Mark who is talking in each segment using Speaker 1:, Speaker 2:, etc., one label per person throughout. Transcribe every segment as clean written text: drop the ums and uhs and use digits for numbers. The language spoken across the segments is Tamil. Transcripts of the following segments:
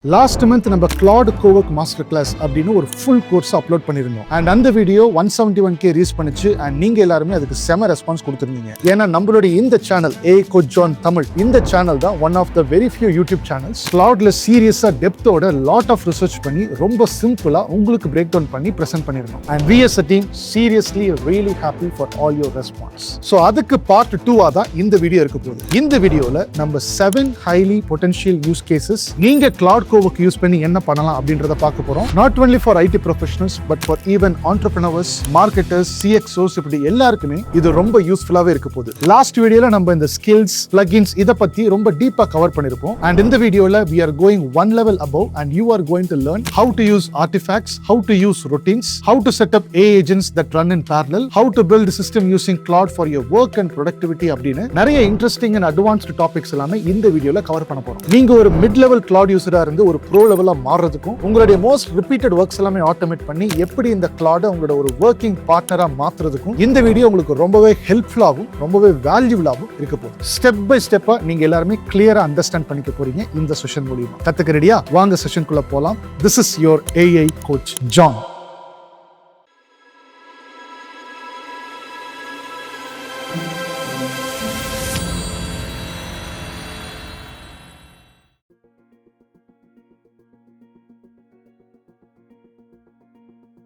Speaker 1: லாஸ்ட் மந்த் நம்ம கிளாட் கோவர்க் மாஸ்டர் கிளாஸ் அப்படின்னு ஒரு ஃபுல் கோர்ஸ் அப்லோட் பண்ணிருந்தோம். அண்ட் அந்த வீடியோ 171K ரீச் பண்ணிச்சு. அண்ட் நீங்க எல்லாருமே அதுக்கு செம ரெஸ்பான்ஸ் கொடுத்துருந்தீங்க. ஏன்னா நம்மளுடைய இந்த சேனல் கோச் ஜான் தமிழ், இந்த சேனல் தான் one of the very few YouTube channels கிளாட்ல சீரியஸா டெப்த்தோட லாட் ஆஃப் ரிசர்ச் பண்ணி ரொம்ப சிம்பிளா உங்களுக்கு பிரேக் டவுன் பண்ணி பிரசென்ட் பண்ணிருந்தோம். And we as a team seriously really happy for all your response. So அதுக்கு பார்ட் 2 தான் இந்த வீடியோ இருக்க போகுது. இந்த வீடியோல நம்ம 7 highly potential use cases நீங்க கிளாட் கோவர்க் யூஸ் பண்ணி என்ன பண்ணலாம் அப்படின்றத பார்க்க போறோம். Not only for IT professionals but for even entrepreneurs, marketers, CXOs, இப்படி எல்லாருக்குமே இது ரொம்ப யூஸ்ஃபுல்லாவே இருக்க போகுது. லாஸ்ட் வீடியோல நம்ம இந்த ஸ்கில்ஸ், பிளகின்ஸ் இத பத்தி ரொம்ப டீப்பா கவர் பண்ணிருப்போம். அண்ட் இந்த வீடியோல we are going one level above and you are going to learn how to use artifacts, how to use routines, how to set up AI agents that run in parallel, how to build a system using cloud for your work and productivity அப்படின்னு நிறைய இன்ட்ரெஸ்டிங் அண்ட் அட்வான்ஸ்டு டாபிக்ஸ் எல்லாமே இந்த வீடியோல கவர் பண்ண போறோம். நீங்க ஒரு மிட் லெவல் கிளாட் யூசரா இருந்து ஒரு ப்ரோ லெவலா மாறுறதுக்கும், உங்களுடைய மோஸ்ட் ரிப்பீட்டட் ஒர்க்ஸ் எல்லாமே ஆட்டோமேட் பண்ணி எப்படி இந்த கிளாட உங்களோட ஒரு ஒர்க்கிங் பார்ட்னரா மாத்துறதுக்கும் இந்த வீடியோ உங்களுக்கு ரொம்பவே ஹெல்ப்ஃபுல்லாகவும் ரொம்பவே வேல்யூபிளாகவும் இருக்க போகுது. ஸ்டெப் பை ஸ்டெப்பா நீங்க எல்லாருமே கிளியரா அண்டர்ஸ்டாண்ட் பண்ணிக்க போறீங்க இந்த செஷன் மூலியமா. கத்துக்க ரெடியா? வாங்க செஷனுக்குள்ள போலாம். This is your AI coach John.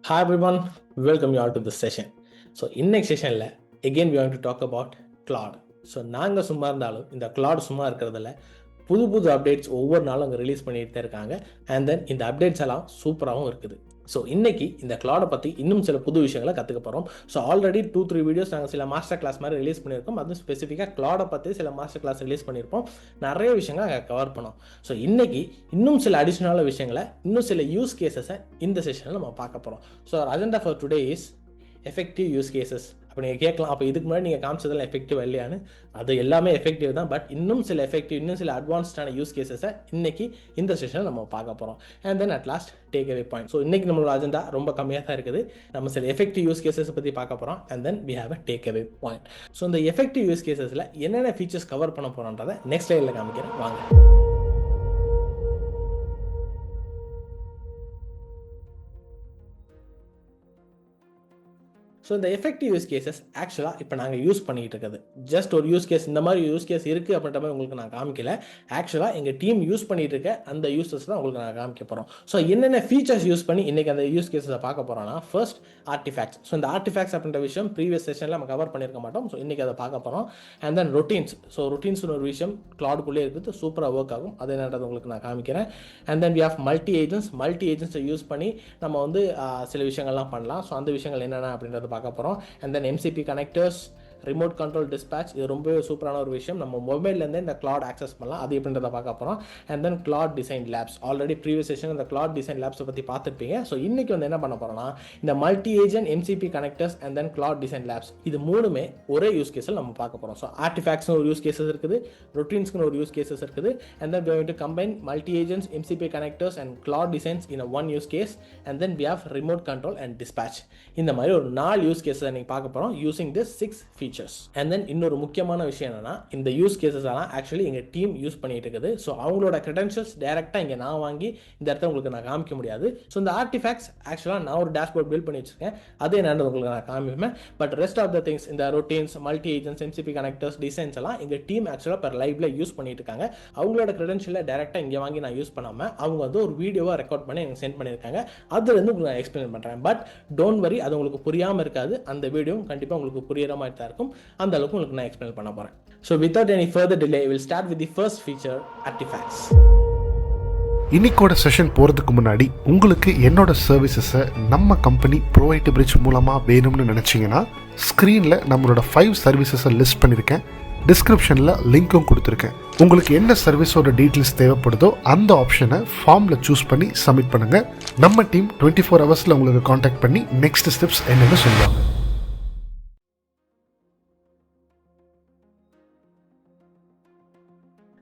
Speaker 2: Hi everyone, welcome you all to this session. So in next sessionல again we are going to talk about Claude. So நாங்க சும்மா இருந்தாலும் இந்த Claude சும்மா இருக்கிறதுல புது அப்டேட்ஸ் ஒவ்வொரு நாளும் அங்கே ரிலீஸ் பண்ணிட்டு இருக்காங்க. அண்ட் தென் இந்த அப்டேட்ஸ் எல்லாம் சூப்பராகவும் இருக்குது. ஸோ இன்னைக்கு இந்த கிளாடை பற்றி இன்னும் சில புது விஷயங்களை கற்றுக்க போகிறோம். ஸோ ஆல்ரெடி 2-3 வீடியோஸ் நாங்கள் சில மாஸ்டர் கிளாஸ் மாதிரி ரிலீஸ் பண்ணியிருக்கோம். அதுவும் ஸ்பெசிஃபிக்காக கிளாடை பற்றி சில மாஸ்டர் கிளாஸ் ரிலீஸ் பண்ணியிருப்போம். நிறைய விஷயங்கள் அங்கே கவர் பண்ணோம். ஸோ இன்னைக்கு இன்னும் சில அடிஷ்னலான விஷயங்களை, இன்னும் சில யூஸ் கேசஸை இந்த செஷனில் நம்ம பார்க்க போகிறோம். So agenda for today is effective use cases. அப்போ நீங்கள் கேட்கலாம், அப்போ இதுக்கு முன்னாடி நீங்கள் காமிச்சதெல்லாம் எஃபெக்டிவ் இல்லையான்னு. அது எல்லாமே எஃபெக்டிவ் தான், பட் இன்னும் சில எஃபெக்டிவ், இன்னும் சில அட்வான்ஸ்டான யூஸ் கேசஸை இன்னைக்கு இந்த செஷனில் நம்ம பார்க்க போகிறோம். And then at last take away point. So இன்னைக்கு நம்மளோட அஜெண்டா ரொம்ப கம்மியாக தான் இருக்குது. நம்ம சில எஃபெக்டிவ் யூஸ் கேசஸ் பற்றி பார்க்க போகிறோம். And then we have a take away point. So இந்த எஃபெக்டிவ் யூஸ் கேசஸில் என்னென்ன ஃபீச்சர்ஸ் கவர் பண்ண போகிறோன்றதை நெக்ஸ்ட் ஸ்லைடில் காமிக்கிறேன், வாங்க. ஸோ இந்த எஃபெக்டிவ் யூஸ் கேசஸ் ஆக்சுவலாக இப்போ நாங்கள் யூஸ் பண்ணிகிட்டு இருக்குது. ஜஸ்ட் ஒரு யூஸ் கேஸ், இந்த மாதிரி யூஸ் கேஸ் இருக்குது அப்படின்ற மாதிரி உங்களுக்கு நான் காமிக்கல. ஆக்சுவலாக எங்கள் டீம் யூஸ் பண்ணிகிட்டு இருக்க அந்த யூசஸ் தான் உங்களுக்கு நான் காமிக்க போகிறோம். ஸோ என்னென்ன ஃபீச்சர்ஸ் யூஸ் பண்ணி இன்றைக்கி அந்த யூஸ் கேஸை பார்க்க போகிறோம்னா, ஃபர்ஸ்ட் ஆர்டிஃபேக்ட்ஸ். ஸோ இந்த ஆர்டிஃபேக்ட்ஸ் அப்படின்ற விஷயம் ப்ரீவியஸ் செஷனில் நம்ம கவர் பண்ணியிருக்க மாட்டோம். ஸோ இன்றைக்கி அதை பார்க்க போகிறோம். And then routines. ஸோ ரொட்டீன்ஸ்னு ஒரு விஷயம் கிளாடுக்குள்ளே இருக்குது, சூப்பராக ஒர்க் ஆகும். அது என்னன்றது உங்களுக்கு நான் காமிக்கிறேன். And then we have multi ஏஜென்ட்ஸை யூஸ் பண்ணி நம்ம வந்து சில விஷயங்கள்லாம் பண்ணலாம். ஸோ அந்த விஷயங்கள் என்னென்ன அப்படின்றத பார்க்க போகிறோம். And then MCP connectors, remote control dispatch, இது ரொம்பவே சூப்பரான ஒரு விஷயம். நம்ம மொபைல்லேருந்தே இந்த கிளாட் ஆக்சஸ் பண்ணலாம். அது எப்படின்றத பார்க்க போகிறோம். And then Claude design labs. Already previous session இந்த கிளாட் டிசைன் லேப்ஸை பற்றி பார்த்துருப்பீங்க. ஸோ இன்றைக்கி வந்து என்ன பண்ண போகிறோம்னா, இந்த multi agent, MCP connectors and then Claude design labs, இது மூணுமே ஒரே யூஸ் கேஸில் நம்ம பார்க்க போகிறோம். ஸோ ஆர்டிஃபேக்ட்ஸ்னு ஒரு யூஸ் கேசஸ் இருக்குது, ரொட்டீன்ஸ்னு ஒரு யூஸ் கேசஸ் இருக்குது. And then we are going to combine multi agents, MCP connectors and cloud designs in a one use case. And then we have remote control and dispatch. இந்த மாதிரி ஒரு 4 யூஸ் கேஸை நீங்கள் பார்க்க போகிறோம் using this 6 features. And then இன்னொரு முக்கியமான விஷயம் என்னன்னா, இந்த யூஸ் கேசஸ் எல்லாம் ஆக்சுவலி எங்கள் டீம் யூஸ் பண்ணிட்டு இருக்குது. ஸோ அவங்களோட கிரெடென்ஷியல்ஸ் டைரெக்டாக இங்கே நான் வாங்கி இந்த இடத்த உங்களுக்கு நான் காமிக்க முடியாது. ஸோ இந்த ஆர்டிஃபேக்ட்ஸ் ஆக்சுவலாக நான் ஒரு டேஷ்போர்ட் பில்ட் பண்ணி வச்சிருக்கேன், அதே என்னன்றது உங்களுக்கு நான் காமிப்பேன். But rest of the things, இந்த routines, multi agents, MCP connectors, designs எல்லாம் எங்கள் டீம் ஆக்சுவலாக per லைவ்ல யூஸ் பண்ணிட்டு இருக்காங்க. அவங்களோட கிரெடென்ஷியலை டைரெக்டாக இங்கே வாங்கி நான் யூஸ் பண்ணாமல் அவங்க வந்து ஒரு வீடியோவாக ரெக்கார்ட் பண்ணி எனக்கு சென்ட் பண்ணியிருக்காங்க. அதுலேருந்து உங்களுக்கு நான் எக்ஸ்பிளைன் பண்ணுறேன். பட் டோன்ட் வரி, அது உங்களுக்கு புரியாமல் இருக்காது. அந்த வீடியோ கண்டிப்பாக உங்களுக்கு புரியுற மாதிரி தான் இருக்கும். அந்த அளவுக்கு உங்களுக்கு நான் எக்ஸ்பிளைன் பண்ண போறேன். So without any further delay, we will start with the first feature, artifacts.
Speaker 3: இன்னைக்கோட செஷன் போகிறதுக்கு முன்னாடி உங்களுக்கு என்னோட சர்வீசஸை நம்ம கம்பெனி ப்ரோவைட் பிரிட்ஜ் மூலமாக வேணும்னு நினச்சிங்கன்னா, ஸ்க்ரீனில் நம்மளோட 5 சர்வீசஸை லிஸ்ட் பண்ணியிருக்கேன். டிஸ்கிரிப்ஷனில் லிங்க்கும் கொடுத்துருக்கேன். உங்களுக்கு என்ன சர்வீஸோட டீட்டெயில்ஸ் தேவைப்படுதோ அந்த ஆப்ஷனை ஃபார்மில் சூஸ் பண்ணி சப்மிட் பண்ணுங்கள். நம்ம டீம் 24 ஹவர்ஸில் உங்களுக்கு காண்டாக்ட் பண்ணி நெக்ஸ்ட் ஸ்டெப்ஸ் என்னென்னு சொல்லுவாங்க.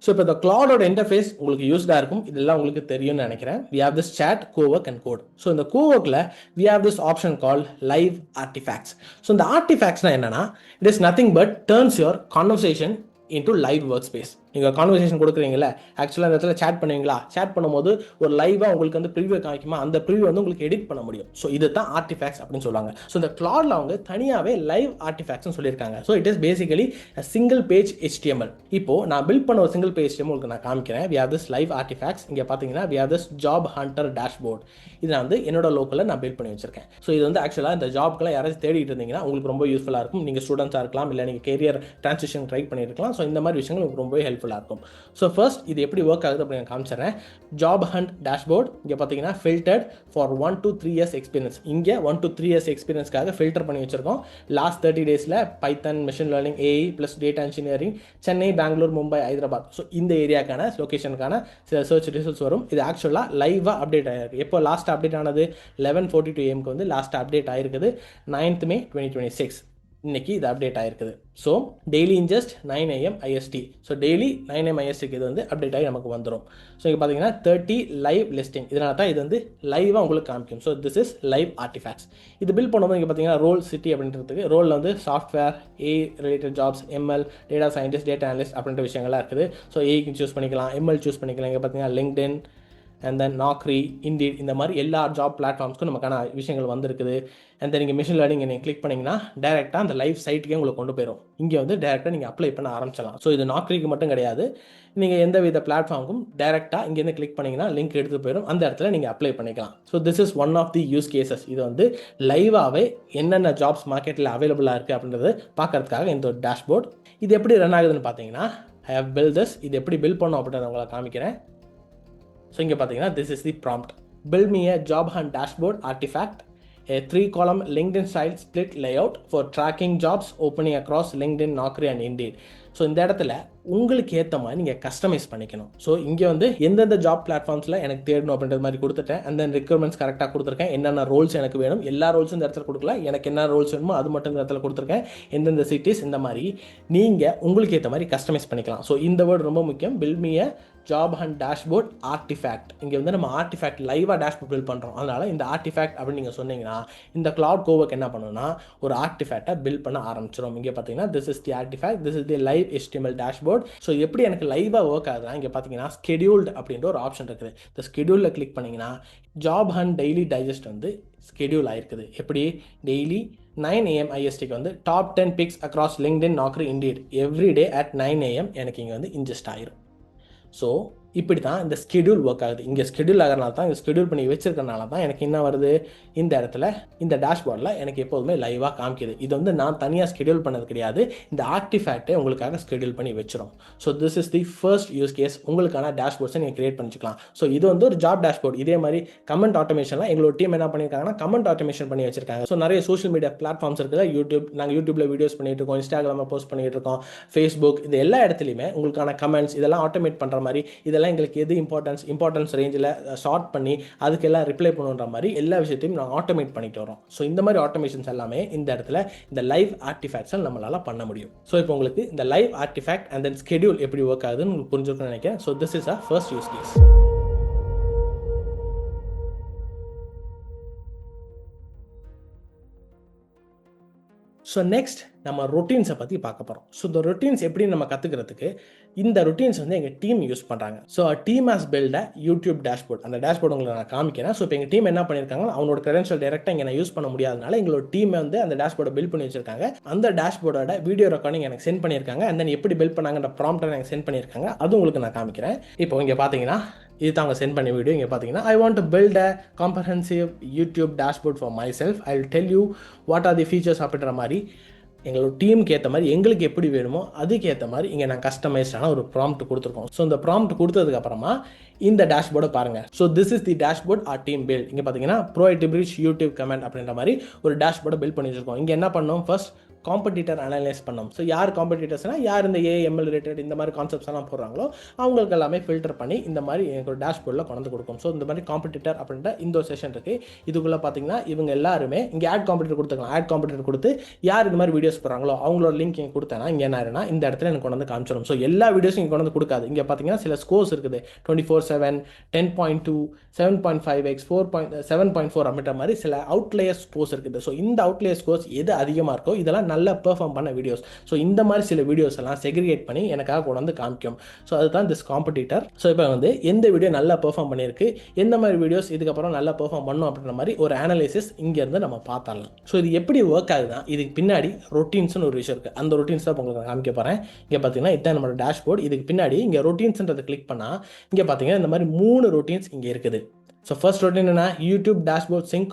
Speaker 2: ஸோ இப்போ இந்த கிளாடோட இன்டர்ஃபேஸ் உங்களுக்கு யூஸ்டாக இருக்கும், இதெல்லாம் உங்களுக்கு தெரியும்னு நினைக்கிறேன். We have this chat, co-work and code. So இந்த co-workல we have this option call live artifacts. So இந்த ஆர்டிஃபேக்ட்ஸ்னா என்னன்னா, it is nothing but turns your conversation into live workspace. நீங்கள் கான்வர்சேஷன் கொடுக்குறீங்களா, ஆக்சுவலாக அந்த இடத்துல சேட் பண்ணுவீங்களா, சேட் பண்ணும்போது ஒரு லைவாக உங்களுக்கு வந்து ப்ரிவியூ காமிக்குமா, அந்த ப்ரிவியூ வந்து உங்களுக்கு எடிட் பண்ண முடியும். ஸோ இது தான் ஆர்டிஃபேக்ட்ஸ் அப்படின்னு சொல்லுவாங்க. ஸோ இந்த கிளாட்ல அவங்க தனியாகவே லைவ் ஆர்டிஃபேக்ட்ஸ்னு சொல்லியிருக்காங்க. So it is basically single page HTML. இப்போ நான் பில்ட் பண்ண ஒரு சிங்கிள் பேஜ் HTML உங்களுக்கு நான் காமிக்கிறேன். we have this live artifacts. இங்கே பார்த்தீங்கன்னா we have this job hunter dashboard. இது நான் வந்து என்னோட லோக்கலில் நான் பில்ட் பண்ணி வச்சிருக்கேன். ஸோ இது வந்து ஆக்சுவலாக இந்த ஜாப்க்கெல்லாம் யாராச்சும் தேடிட்டு இருந்தீங்கன்னா உங்களுக்கு ரொம்ப யூஸ்ஃபுல்லாக இருக்கும். நீங்கள் ஸ்டூடெண்ட்ஸாக இருக்கலாம், இல்லை நீங்கள் கேரியர் ட்ரான்சிஷன் ட்ரை பண்ணியிருக்கலாம். ஸோ இந்த மாதிரி விஷயங்கள் உங்களுக்கு ரொம்பவே ஹெல்ப்ஃபுல்லாக இருக்கும். ஸோ ஃபர்ஸ்ட் இது எப்படி ஒர்க் ஆகுது அப்படின்னு காமிச்சிடுறேன். ஜாப் ஹண்ட் டேஷ்போர்ட் இங்கே பார்த்தீங்கன்னா filtered for 1 to 3 years experience. இங்கே 1 to 3 years எக்ஸ்பீரியன்ஸ்க்காக ஃபில்டர் பண்ணி வச்சிருக்கோம். லாஸ்ட் 30 டேஸில் Python, machine learning, AI plus data engineering, Chennai, Bangalore, Mumbai, Hyderabad. So இந்த ஏரியாக்கான லொகேஷனுக்கான சில சர்ச் ரிசல்ட்ஸ் வரும். இது ஆக்சுவலாக லைவாக அப்டேட் ஆகிருக்கு. எப்போ லாஸ்ட் அப்டேட் ஆனது 11:42 AM வந்து லாஸ்ட் அப்டேட் ஆகிருக்குது. 9th May 2026 இன்னைக்கு இது அப்டேட் ஆகிருக்குது. So daily ingest 9 AM IST. So daily 9 AM ISTக்கு இது வந்து அப்டேட் ஆகி நமக்கு வந்துடும். ஸோ இங்கே பார்த்தீங்கன்னா 30 லைவ் லிஸ்டிங். இதனால தான் இது வந்து லைவாக உங்களுக்கு காமிக்கும். So this is live artefacts. இது பில்ட் பண்ணும்போது இங்கே பார்த்தீங்கன்னா ரோல் சிட்டி அப்படின்றதுக்கு ரோலில் வந்து software, AI related jobs, ML, data scientist, data analyst அப்படின்ற விஷயங்கள்லாம் இருக்குது. ஸோ AIக்கு சூஸ் பண்ணிக்கலாம், ML சூஸ் பண்ணிக்கலாம். இங்கே பார்த்தீங்கன்னா LinkedIn and then Naukri, indeed, இந்த மாதிரி எல்லா ஜாப் பிளாட்ஃபார்ம்ஸ்க்கும் நமக்கான விஷயங்கள் வந்திருக்குது. அண்ட் தென் நீங்கள் மிஷின் லேர்னிங் நீங்கள் கிளிக் பண்ணிங்கன்னா டேரெக்டாக அந்த லைவ் சைட்டுக்கே உங்களுக்கு கொண்டு போயிடும். இங்கே வந்து டேரெக்டாக நீங்கள் அப்ளை பண்ண ஆரம்பிச்சிடலாம். ஸோ இது நாக்ரிக்கு மட்டும் கிடையாது, நீங்கள் எந்த வித பிளாட்ஃபார்முக்கும் டேரெக்டாக இங்கேருந்து கிளிக் பண்ணிங்கன்னா லிங்க் எடுத்து போயிடும். அந்த இடத்துல நீங்கள் அப்ளை பண்ணிக்கலாம். So this is one of the use cases. இது வந்து லைவாகவே என்னென்ன ஜாப்ஸ் மார்க்கெட்டில் அவைலபிளாக இருக்குது அப்படின்றது பார்க்கறதுக்காக இந்த ஒரு டேஷ்போர்ட். இது எப்படி ரன் ஆகுதுன்னு பார்த்தீங்கன்னா, ஐ ஹவ் பில்ட் திஸ். இது எப்படி பில்ட் பண்ணோம் அப்படின்றத உங்களை காமிக்கிறேன். ஸோ இங்கே பார்த்தீங்கன்னா this is the prompt. Build me a job hunt dashboard artifact, a 3-column LinkedIn style split layout for tracking jobs opening across LinkedIn, Naukri and Indeed. So இந்த இடத்துல உங்களுக்கு ஏற்ற மாதிரி நீங்கள் கஸ்டமைஸ் பண்ணிக்கணும். ஸோ இங்கே வந்து எந்தெந்த ஜாப் பிளாட்ஃபார்ம்ஸில் எனக்கு தேடணும் அப்படின்றது மாதிரி கொடுத்துட்டேன். அண்ட் தென் ரெக்யர்மெண்ட்ஸ் கரெக்டாக கொடுத்துருக்கேன். என்னென்ன ரோல்ஸ் எனக்கு வேணும், எல்லா ரோல்ஸும் இந்த இடத்துல கொடுக்கல, எனக்கு என்ன ரோல்ஸ் வேணுமோ அது மட்டும் இந்த இடத்துல கொடுத்துருக்கேன். எந்தெந்த சிட்டிஸ், இந்த மாதிரி நீங்கள் உங்களுக்கு ஏற்ற மாதிரி கஸ்டமைஸ் பண்ணிக்கலாம். ஸோ இந்த வேர்டு ரொம்ப முக்கியம். Build me a job hunt dashboard artifact. இங்கே வந்து நம்ம ஆர்டிஃபேக்ட் லைவாக டேஷ்போர்ட் பில்ட் பண்ணுறோம். அதனால் இந்த ஆர்டிஃபேக்ட் அப்படின்னு நீங்கள் சொன்னீங்கன்னா இந்த கிளவுட் கோவர்க் என்ன பண்ணுன்னா ஒரு ஆர்டிஃபேக்டை பில்ட் பண்ண ஆரம்பிச்சிடும். இங்கே பார்த்தீங்கன்னா this is the artifact, this is the live HTML dashboard. So எப்படி எனக்கு லைவாக ஒர்க் ஆகுதுன்னா இங்கே பார்த்தீங்கன்னா ஸ்கெடியூல்டு அப்படின்ற ஒரு ஆப்ஷன் இருக்குது. இந்த ஸ்கெடியூலில் கிளிக் பண்ணிங்கன்னா ஜாப் ஹண்ட் டெய்லி டைஜஸ்ட் வந்து ஸ்கெடியூல் ஆயிருக்குது. எப்படி டெய்லி 9 AM ISTக்கு வந்து top 10 picks across LinkedIn, Naukri, Indeed every day at 9 AM எனக்கு இங்கே வந்து இன்ஜஸ்ட் ஆயிரும். ஸோ இப்படி தான் இந்த ஸ்கெடியூல் ஒர்க் ஆகுது. இங்கே ஸ்கெடியூல் ஆகிறனால தான், இங்கே ஸ்கெடியூல் பண்ணி வச்சிருக்கனால தான் எனக்கு என்ன வருது, இந்த இடத்துல இந்த டேஷ்போர்டில் எனக்கு எப்போதுமே லைவாக காமிக்குது. இது வந்து நான் தனியாக ஸ்கெடியூல் பண்ணது கிடையாது, இந்த ஆர்டிஃபேக்டை உங்களுக்காக ஸ்கெடியூல் பண்ணி வச்சிரும். So this is the first use case. உங்களுக்கான டேஷ்போர்ட்ஸை நீங்கள் கிரியேட் பண்ணிக்கலாம். ஸோ இது வந்து ஒரு ஜாப் டேஷ்போர்ட். இதே மாதிரி கமெண்ட் ஆட்டோமேஷன்லாம் எங்களோட டீம் என்ன பண்ணியிருக்காங்கன்னா கமெண்ட் ஆட்டோமேஷன் பண்ணி வச்சிருக்காங்க. ஸோ நிறைய சோஷியல் மீடியா பிளாட்ஃபார்ம்ஸ் இருக்குது. நாங்கள் யூடியூப்ல வீடியோஸ் பண்ணிட்டு இருக்கோம், இன்ஸ்டாகிராமில் போஸ்ட் பண்ணிட்டு இருக்கோம், ஃபேஸ்புக், இது எல்லா இடத்துலையுமே உங்களுக்கான கமெண்ட்ஸ் இதெல்லாம் ஆட்டோமேட் பண்ணுற மாதிரி, இதெல்லாம் எங்களுக்கு எது இம்பார்ட்டன்ஸ் ரேஞ்சில் ஷார்ட் பண்ணி அதுக்கெல்லாம் ரிப்ளை பண்ணுன்ற மாதிரி எல்லா விஷயத்தையும் நான் ஆட்டோமேட் பண்ணிட்டு வரோம். ஸோ இந்த மாதிரி ஆட்டோமேஷன்ஸ் எல்லாமே இந்த இடத்துல இந்த லைவ் ஆர்டிஃபேக்ட்ஸை நம்மளால பண்ண முடியும். ஸோ இப்போ உங்களுக்கு இந்த live artifact and then schedule எப்படி ஒர்க் ஆகுதுன்னு உங்களுக்கு புரிஞ்சுக்கணும்னு நினைக்கிறேன். So this is a first use case. So next நம்ம ரொட்டீன்ஸை பற்றி பார்க்க போகிறோம். ஸோ இந்த ரொட்டீன்ஸ் எப்படி நம்ம கற்றுக்கிறதுக்கு இந்த ரொட்டீன்ஸ் வந்து எங்கள் டீம் யூஸ் பண்ணுறாங்க. So team has build a YouTube dashboard. அந்த டேஷ்போர்ட் உங்களுக்கு நான் காமிக்கிறேன். ஸோ இப்போ எங்கள் டீம் என்ன பண்ணியிருக்காங்க, அவனோட கிரெடென்ஷியல் டேரெக்டாக இங்கே நான் யூஸ் பண்ண முடியாதனால எங்களோட டீம் வந்து அந்த டேஷ்போர்டை பில்ட் பண்ணி வச்சிருக்காங்க. அந்த டேஷ்போர்டோட வீடியோ ரெக்கார்டிங் எனக்கு சென்ட் பண்ணியிருக்காங்க. அண்ட் தென் எப்படி பில்ட் பண்ணாங்கன்ற ப்ராம்ப்டை எனக்கு சென்ட் பண்ணியிருக்காங்க. அது உங்களுக்கு நான் காமிக்கிறேன். இப்போ இங்கே பார்த்தீங்கன்னா இது தான் அவங்க சென்ட் பண்ண வீடியோ. இங்கே பார்த்தீங்கன்னா I want to build a comprehensive YouTube dashboard for myself. I will tell you what are the features அப்படின்ற மாதிரி எங்களோட டீமுக்கு ஏற்ற மாதிரி எங்களுக்கு எப்படி வேணுமோ அதுக்கு ஏற்ற மாதிரி இங்கே நான் கஸ்டமைஸ்டான ஒரு ப்ராம்ப்ட் கொடுத்துருக்கோம். ஸோ இந்த ப்ராம்ப்ட் கொடுத்ததுக்கு அப்புறமா இந்த டேஷ்போர்டை பாருங்கள். So this is the dashboard our team build. இங்கே பார்த்தீங்கன்னா ப்ரோஆக்டிவ் ரீச் யூடியூப் கமெண்ட் அப்படின்ற மாதிரி ஒரு டேஷ்போர்டை பில்ட் பண்ணி வச்சிருக்கோம். இங்கே என்ன பண்ணோம், ஃபர்ஸ்ட் காம்படிட்டர் அனலைஸ் பண்ணோம். ஸோ யார் காம்படிட்டர்ஸ்னால் யார் இந்த AML ரிலேட்டட் இந்த மாதிரி கான்செப்ட்ஸ் எல்லாம் போடுறாங்களோ அவங்களுக்கு எல்லாமே ஃபில்டர் பண்ணி இந்த மாதிரி எனக்கு ஒரு டேஷ்போர்டில் கொண்டு கொடுக்கும். ஸோ இந்த மாதிரி காம்படிட்டர் அப்படின்ற இந்த ஒரு செஷன் இருக்குது. இதுக்குள்ளே பார்த்தீங்கன்னா இவங்க எல்லாருமே இங்கே ஆட் காம்படிட்டர் கொடுத்துக்கலாம். ஆட் காம்படிட்டர் கொடுத்து யார் இந்த மாதிரி வீடியோஸ் போடுறாங்களோ அவங்களோட லிங்க் இங்கே கொடுத்தேன்னா இங்கே என்ன ஆயிருன்னா இந்த இடத்துல எனக்கு கொண்டு வந்து காமிச்சிடும். ஸோ எல்லா வீடியோஸும் இங்கே கொண்டு வந்து கொடுக்காது. இங்கே பார்த்தீங்கன்னா சில ஸ்கோர்ஸ் இருக்குது, 24/7, 10.2, 7.5x, 7.4 அப்படின்ற மாதிரி சில அவுட்லேயர் ஸ்கோர்ஸ் இருக்குது. ஸோ இந்த அவுட்லேயர் ஸ்கோர்ஸ் எது அதிகமாக இருக்கோ இதெல்லாம் நல்ல பெர்ஃபார்ம் பண்ண வீடியோஸ். ஸோ இந்த மாதிரி சில வீடியோஸ் எல்லாம் செக்ரிகேட் பண்ணி எனக்காக கொண்டு வந்து காமிக்கும். ஸோ அதுதான் திஸ் காம்படிட்டர். ஸோ இப்போ வந்து எந்த வீடியோ நல்லா பெர்ஃபார்ம் பண்ணியிருக்கு, எந்த மாதிரி வீடியோஸ் இதுக்கப்புறம் நல்லா பெர்ஃபார்ம் பண்ணும் அப்படின்ற மாதிரி ஒரு அனாலிசிஸ் இங்கேருந்து நம்ம பார்த்தாலும். ஸோ இது எப்படி ஒர்க் ஆகுதுன்னா, இதுக்கு பின்னாடி ரொட்டீன்ஸ்னு ஒரு விஷயம் இருக்குது. அந்த ரொட்டீன்ஸ் தான் உங்களுக்கு நான் காமிக்க போகிறேன். இங்கே பார்த்தீங்கன்னா இதுதான் நம்மளோட டேஷ்போர்ட். இதுக்கு பின்னாடி இங்கே ரொட்டீன்ஸ்ன்றதை கிளிக் பண்ணால் இங்கே பார்த்தீங்கன்னா இந்த மாதிரி 3 ரொட்டீன்ஸ் இங்கே இருக்குது. ஸோ ஃபர்ஸ்ட் ரொட்டீன் என்ன, யூடியூப் டேஷ்போர்ட் சிங்க்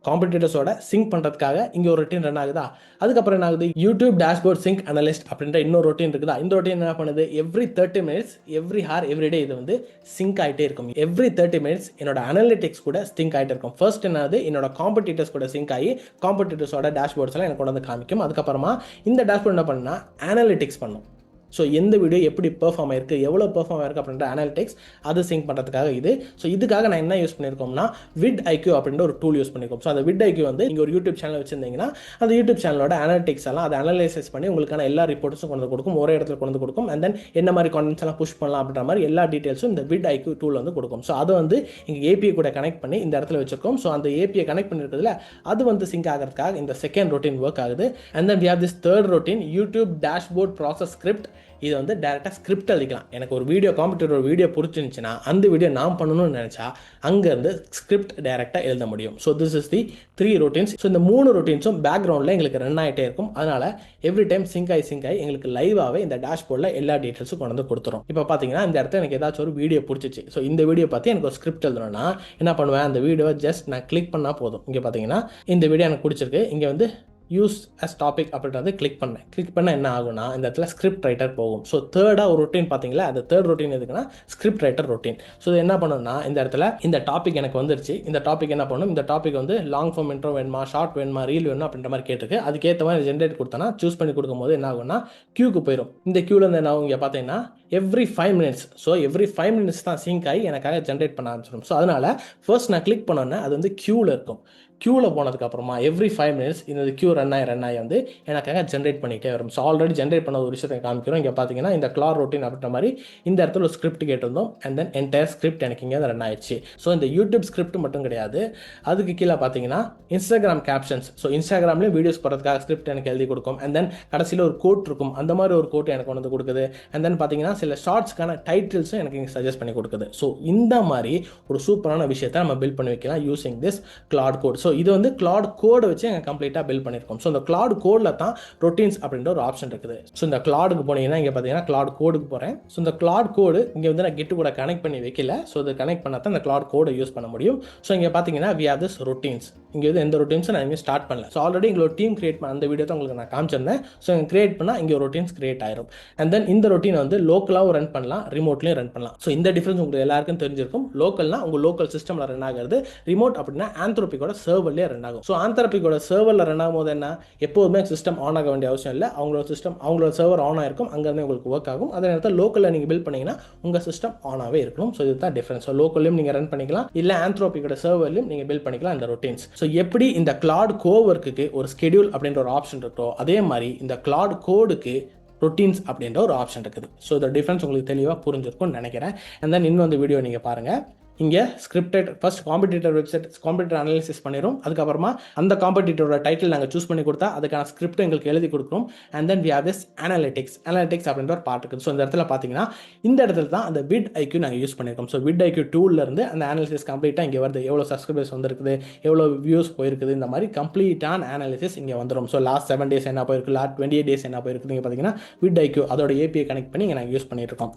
Speaker 2: காம்படிட்டர்ஸோட சிங்க் பண்ணுறதுக்காக இங்கே ஒரு ரொட்டீன் ரன் ஆகுதா. அதுக்கப்புறம் என்ன ஆகுது, யூடியூப் டேஷ்போர்ட் சிங்க் அனலிஸ்ட் அப்படின்ற இன்னொரு ரொட்டீன் இருக்குதா. இந்த ரொட்டீன் என்ன பண்ணுது, every 30 minutes every hour every day இது வந்து சிங்க் ஆகிட்டே இருக்கும். எவ்ரி 30 minutes என்னோட அனலிட்டிக்ஸ் கூட சிங்க் ஆகிட்டே இருக்கும். ஃபர்ஸ்ட் என்னது, என்னோட காம்படிட்டர்ஸ் கூட சிங்க் ஆகி காம்படிட்டர்ஸோட டேஷ்போர்ட்ஸ் எல்லாம் எனக்கு கொண்டு வந்து காமிக்கும். அதுக்கப்புறமா இந்த டேஷ்போர்ட் என்ன பண்ணா, அனலிட்டிக்ஸ் பண்ணும். ஸோ எந்த வீடியோ எப்படி பெர்ஃபார்ம் ஆயிருக்கு, எவ்வளோ பெர்ஃபார்ம் ஆயிருக்கு அப்படின்ற அனாலிட்டிக்ஸ் அது சிங்க் பண்ணுறதுக்காக இது. ஸோ இதுக்காக நான் என்ன யூஸ் பண்ணியிருக்கோம்னா, VidIQ அப்படின்ற ஒரு டூல் யூஸ் பண்ணியிருக்கோம். ஸோ அந்த VidIQ வந்து இங்கே ஒரு யூடியூப் சேனல் வச்சிருந்தீங்கன்னா அந்த யூடியூப் சேனலோட அனாலிட்டிக்ஸ் எல்லாம் அதை அனலைசஸ் பண்ணி உங்களுக்கான எல்லா ரிப்போர்ட்ஸும் கொண்டு கொடுக்கும், ஒரே இடத்துல கொண்டு கொடுக்கும். அண்ட் தென் என்ன மாதிரி கான்டென்ட்ஸ் எல்லாம் புஷ் பண்ணலாம் அப்படின்ற மாதிரி எல்லா டீட்டெயில்ஸும் இந்த VidIQ டூல் வந்து கொடுக்கும். ஸோ அதை வந்து இங்கே API கூட கனெக்ட் பண்ணி இந்த இடத்துல வச்சிருக்கோம். ஸோ அந்த API கனெக்ட் பண்ணிருக்கிறதுல அது வந்து சிங்க் ஆகிறதுக்காக இந்த செகண்ட் ரொட்டீன் ஒர்க் ஆகுது. And then we have this third routine, YouTube dashboard process script. இது வந்து டேரெக்டாக ஸ்கிரிப்ட் எழுதிக்கலாம். எனக்கு ஒரு வீடியோ காம்படிட்டர் வீடியோ பிடிச்சிருந்துச்சுன்னா அந்த வீடியோ நான் பண்ணணும்னு நினச்சா அங்கேருந்து ஸ்கிரிப்ட் டேரெக்டாக எழுத முடியும். So this is the 3 routines. So இந்த 3 routines பேக்ரவுண்டில் எங்களுக்கு ரன் ஆகிட்டே இருக்கும். அதனால் எவ்ரி டைம் சிங்க் ஆகி எங்களுக்கு லைவாகவே இந்த டேஷ்போர்டில் எல்லா டீட்டெயில்ஸும் கொண்டு வந்து கொடுத்துரும். இப்போ பார்த்தீங்கன்னா இந்த இடத்துல எனக்கு ஏதாச்சும் ஒரு வீடியோ பிடிச்சிச்சு. ஸோ இந்த வீடியோ பார்த்து எனக்கு ஒரு ஸ்கிரிப்ட் எழுதணும்னா என்ன பண்ணுவேன், அந்த வீடியோவை ஜஸ்ட் நான் கிளிக் பண்ணால் போதும். இங்கே பார்த்தீங்கன்னா இந்த வீடியோ எனக்கு பிடிச்சிருக்கு, இங்கே வந்து யூஸ் அஸ் டாபிக் அப்படின்றது கிளிக் பண்ணால் என்ன ஆகும்னா இந்த இடத்துல ஸ்கிரிப்ட் ரைட்டர் போகும். ஸோ தேர்டாக ஒரு ரொட்டீன் பார்த்தீங்களா, அந்த தேர்ட் ரொட்டீன் எதுக்குன்னா ஸ்கிரிப்ட் ரைட்டர் ரொட்டீன். ஸோ இது என்ன பண்ணணும்னா, இந்த இடத்துல இந்த டாபிக் எனக்கு வந்துருச்சு. இந்த டாபிக் என்ன பண்ணணும், இந்த டாபிக் வந்து லாங் ஃபார்ம் இன்ட்ரோ வேணுமா, ஷார்ட் வேணுமா, ரீல் வேணுமா அப்படின்ற மாதிரி கேட்டிருக்கு. அதுக்கேற்ற மாதிரி ஜென்ரேட் கொடுத்தனா சூஸ் பண்ணி கொடுக்கும்போது என்ன ஆகும்னா கியூக்கு போயிடும். இந்த கியூலேருந்து என்ன ஆகும், இங்கே பார்த்தீங்கன்னா every 5 minutes. So every 5 minutes தான் சிங்க் ஆகி எனக்காக ஜென்ரேட் பண்ண ஆரம்பிச்சிடும். ஸோ அதனால் ஃபர்ஸ்ட் நான் கிளிக் பண்ணோன்னே அது வந்து கியூவில் இருக்கும். கியூவில் போனதுக்கப்புறமா எவ்ரி 5 minutes இந்த கியூ ரன் ஆகி வந்து எனக்காக ஜென்ரேட் பண்ணிகிட்டே வரும். ஸோ ஆல்ரெடி ஜென்ரேட் பண்ண ஒரு விஷயத்தை காமிக்கிறோம். இங்கே பார்த்தீங்கன்னா இந்த கிளார் ரொட்டீன் அப்படின்ற மாதிரி இந்த இடத்துல ஒரு ஸ்கிரிப்ட் கேட்டிருந்தோம். அண்ட் தென் என்டையர் ஸ்கிரிப்ட் எனக்கு இங்கே ரன் ஆயிடுச்சு. ஸோ இந்த யூடியூப் ஸ்கிரிப்ட் மட்டும் கிடையாது, அதுக்கு கீழே பார்த்தீங்கன்னா இன்ஸ்டாகிராம் கேப்ஷன்ஸ். ஸோ இன்ஸ்டாகிராம்லேயும் வீடியோஸ் போகிறதுக்காக ஸ்கிரிப்ட் எனக்கு எழுதி கொடுக்கும். அண்ட் தென் கடைசியில் ஒரு கோட் இருக்கும், அந்த மாதிரி ஒரு கோட் எனக்கு வந்து கொடுக்குது. அண்ட் தென் பார்த்தீங்கன்னா சில ஷார்ட்ஸ்க்கான டைட்டில்ஸும் எனக்கு இங்கே சஜஸ்ட் பண்ணி கொடுக்குது. ஸோ இந்த மாதிரி ஒரு சூப்பரான விஷயத்தை நம்ம பில்ட் பண்ணி வைக்கலாம் using this Claude code. So இது வந்து கிளாட் கோடை வச்சு எங்கள் கம்ப்ளீட்டாக பில்ட் பண்ணியிருக்கோம். ஸோ இந்த கிளாட் கோடில் தான் ரொட்டீன்ஸ் அப்படின்ற ஒரு ஆப்ஷன் இருக்குது. ஸோ இந்த கிளாடுக்கு போனீங்கன்னா இங்கே பார்த்தீங்கன்னா கிளாட் கோடுக்கு போகிறேன். ஸோ இந்த கிளாட் கோடு இங்கே வந்து நான் கெட்டு கூட கனெக்ட் பண்ணி வைக்கல. ஸோ இது கனெக்ட் பண்ணால் தான் இந்த கிளாட் கோடை யூஸ் பண்ண முடியும். ஸோ இங்கே பார்த்தீங்கன்னா we have this routines. இங்கே வந்து எந்த ரொட்டீன்ஸும் நான் இங்கே ஸ்டார்ட் பண்ணல. ஸோ ஆல்ரெடி எங்களோட டீம் கிரியேட் பண்ண அந்த வீடியோ தான் உங்களுக்கு நான் காமிச்சிருந்தேன். ஸோ இங்கே கிரியேட் பண்ணால் இங்கே ரொட்டீன்ஸ் கிரியேட் ஆயிரும். அண்ட் தென் இந்த ரொட்டீனை வந்து லோக்கலாகவும் ரன் பண்ணலாம், ரிமோட்லையும் ரன் பண்ணலாம். ஸோ இந்த டிஃபரன்ஸ் உங்களுக்கு எல்லாருக்கும் தெரிஞ்சிருக்கும். லோக்கல்னா உங்கள் லோக்கல் சிஸ்டமில் ரன் ஆகிறது, ரிமோட் அப்படின்னா ஆந்த்ரோபிக்கோட சர்வர்லேயே ரன் ஆகும். ஸோ ஆந்த்ரோபிக்கோட சர்வரில் ரன் ஆகும்போது என்ன, எப்போதுமே சிஸ்டம் ஆன் ஆக வேண்டிய அவசியம் இல்லை. அவங்களோட சர்வர் ஆன் ஆகிருக்கும், அங்கேருந்து உங்களுக்கு ஒர்க் ஆகும். அதே நேரத்தில் லோக்கலில் நீங்கள் பில்ட் பண்ணிங்கன்னா உங்கள் சிஸ்டம் ஆனாகவே இருக்கணும். ஸோ இதுதான் டிஃபரன்ஸ். ஸோ லோக்கல்லையும் நீங்கள் ரன் பண்ணிக்கலாம், இல்லை ஆந்த்ரோபிக்கோட சர்வர்லையும் நீங்கள் பில்ட் பண்ணிக்கலாம் இந்த ரொட்டீன்ஸ். ஸோ எப்படி இந்த கிளாட் கோவர்க்கு ஒரு ஸ்கெடியூல் அப்படின்ற ஒரு ஆப்ஷன் இருக்கோ, அதே மாதிரி இந்த கிளாட் கோடுக்கு ரொட்டீன்ஸ் அப்படின்ற ஒரு ஆப்ஷன் இருக்குது. ஸோ இந்த டிஃபரன்ஸ் உங்களுக்கு தெளிவாக புரிஞ்சிருக்கும்னு நினைக்கிறேன். அண்ட் தென் இன்னும் அந்த வீடியோ நீங்கள் பாருங்கள். இங்கே scripted first competitor website competitor analysis பண்ணிடும். அதுக்கப்புறமா அந்த காம்படிட்டரோட டைட்டில் நாங்கள் சூஸ் பண்ணி கொடுத்தா அதுக்கான ஸ்கிரிப்ட் எங்களுக்கு எழுதி கொடுக்குறோம். And then we have this analytics அப்படின்ற ஒரு பார்ட் இருக்குது. ஸோ இந்த இடத்துல பார்த்தீங்கன்னா இந்த இடத்துல தான் அந்த VidIQ நாங்கள் யூஸ் பண்ணியிருக்கோம். ஸோ VidIQ டூல்லேருந்து அந்த அனாலிசிஸ் கம்ப்ளீட்டாக இங்கே வருது, எவ்வளோ சப்ஸ்கிரைபர்ஸ் வந்துருக்குது, எவ்வளோ வியூஸ் போயிருக்குது, இந்த மாதிரி கம்ப்ளீட்டான அனாலிசிஸ் இங்கே வந்துடும். ஸோ லாஸ்ட் 7 days என்ன போயிருக்கு, லாஸ்ட் 28 days என்ன போயிருக்குது, இங்கே பார்த்தீங்கன்னா VidIQ அதோட API கனெக்ட் பண்ணி இங்கே நாங்கள் யூஸ் பண்ணியிருக்கோம்.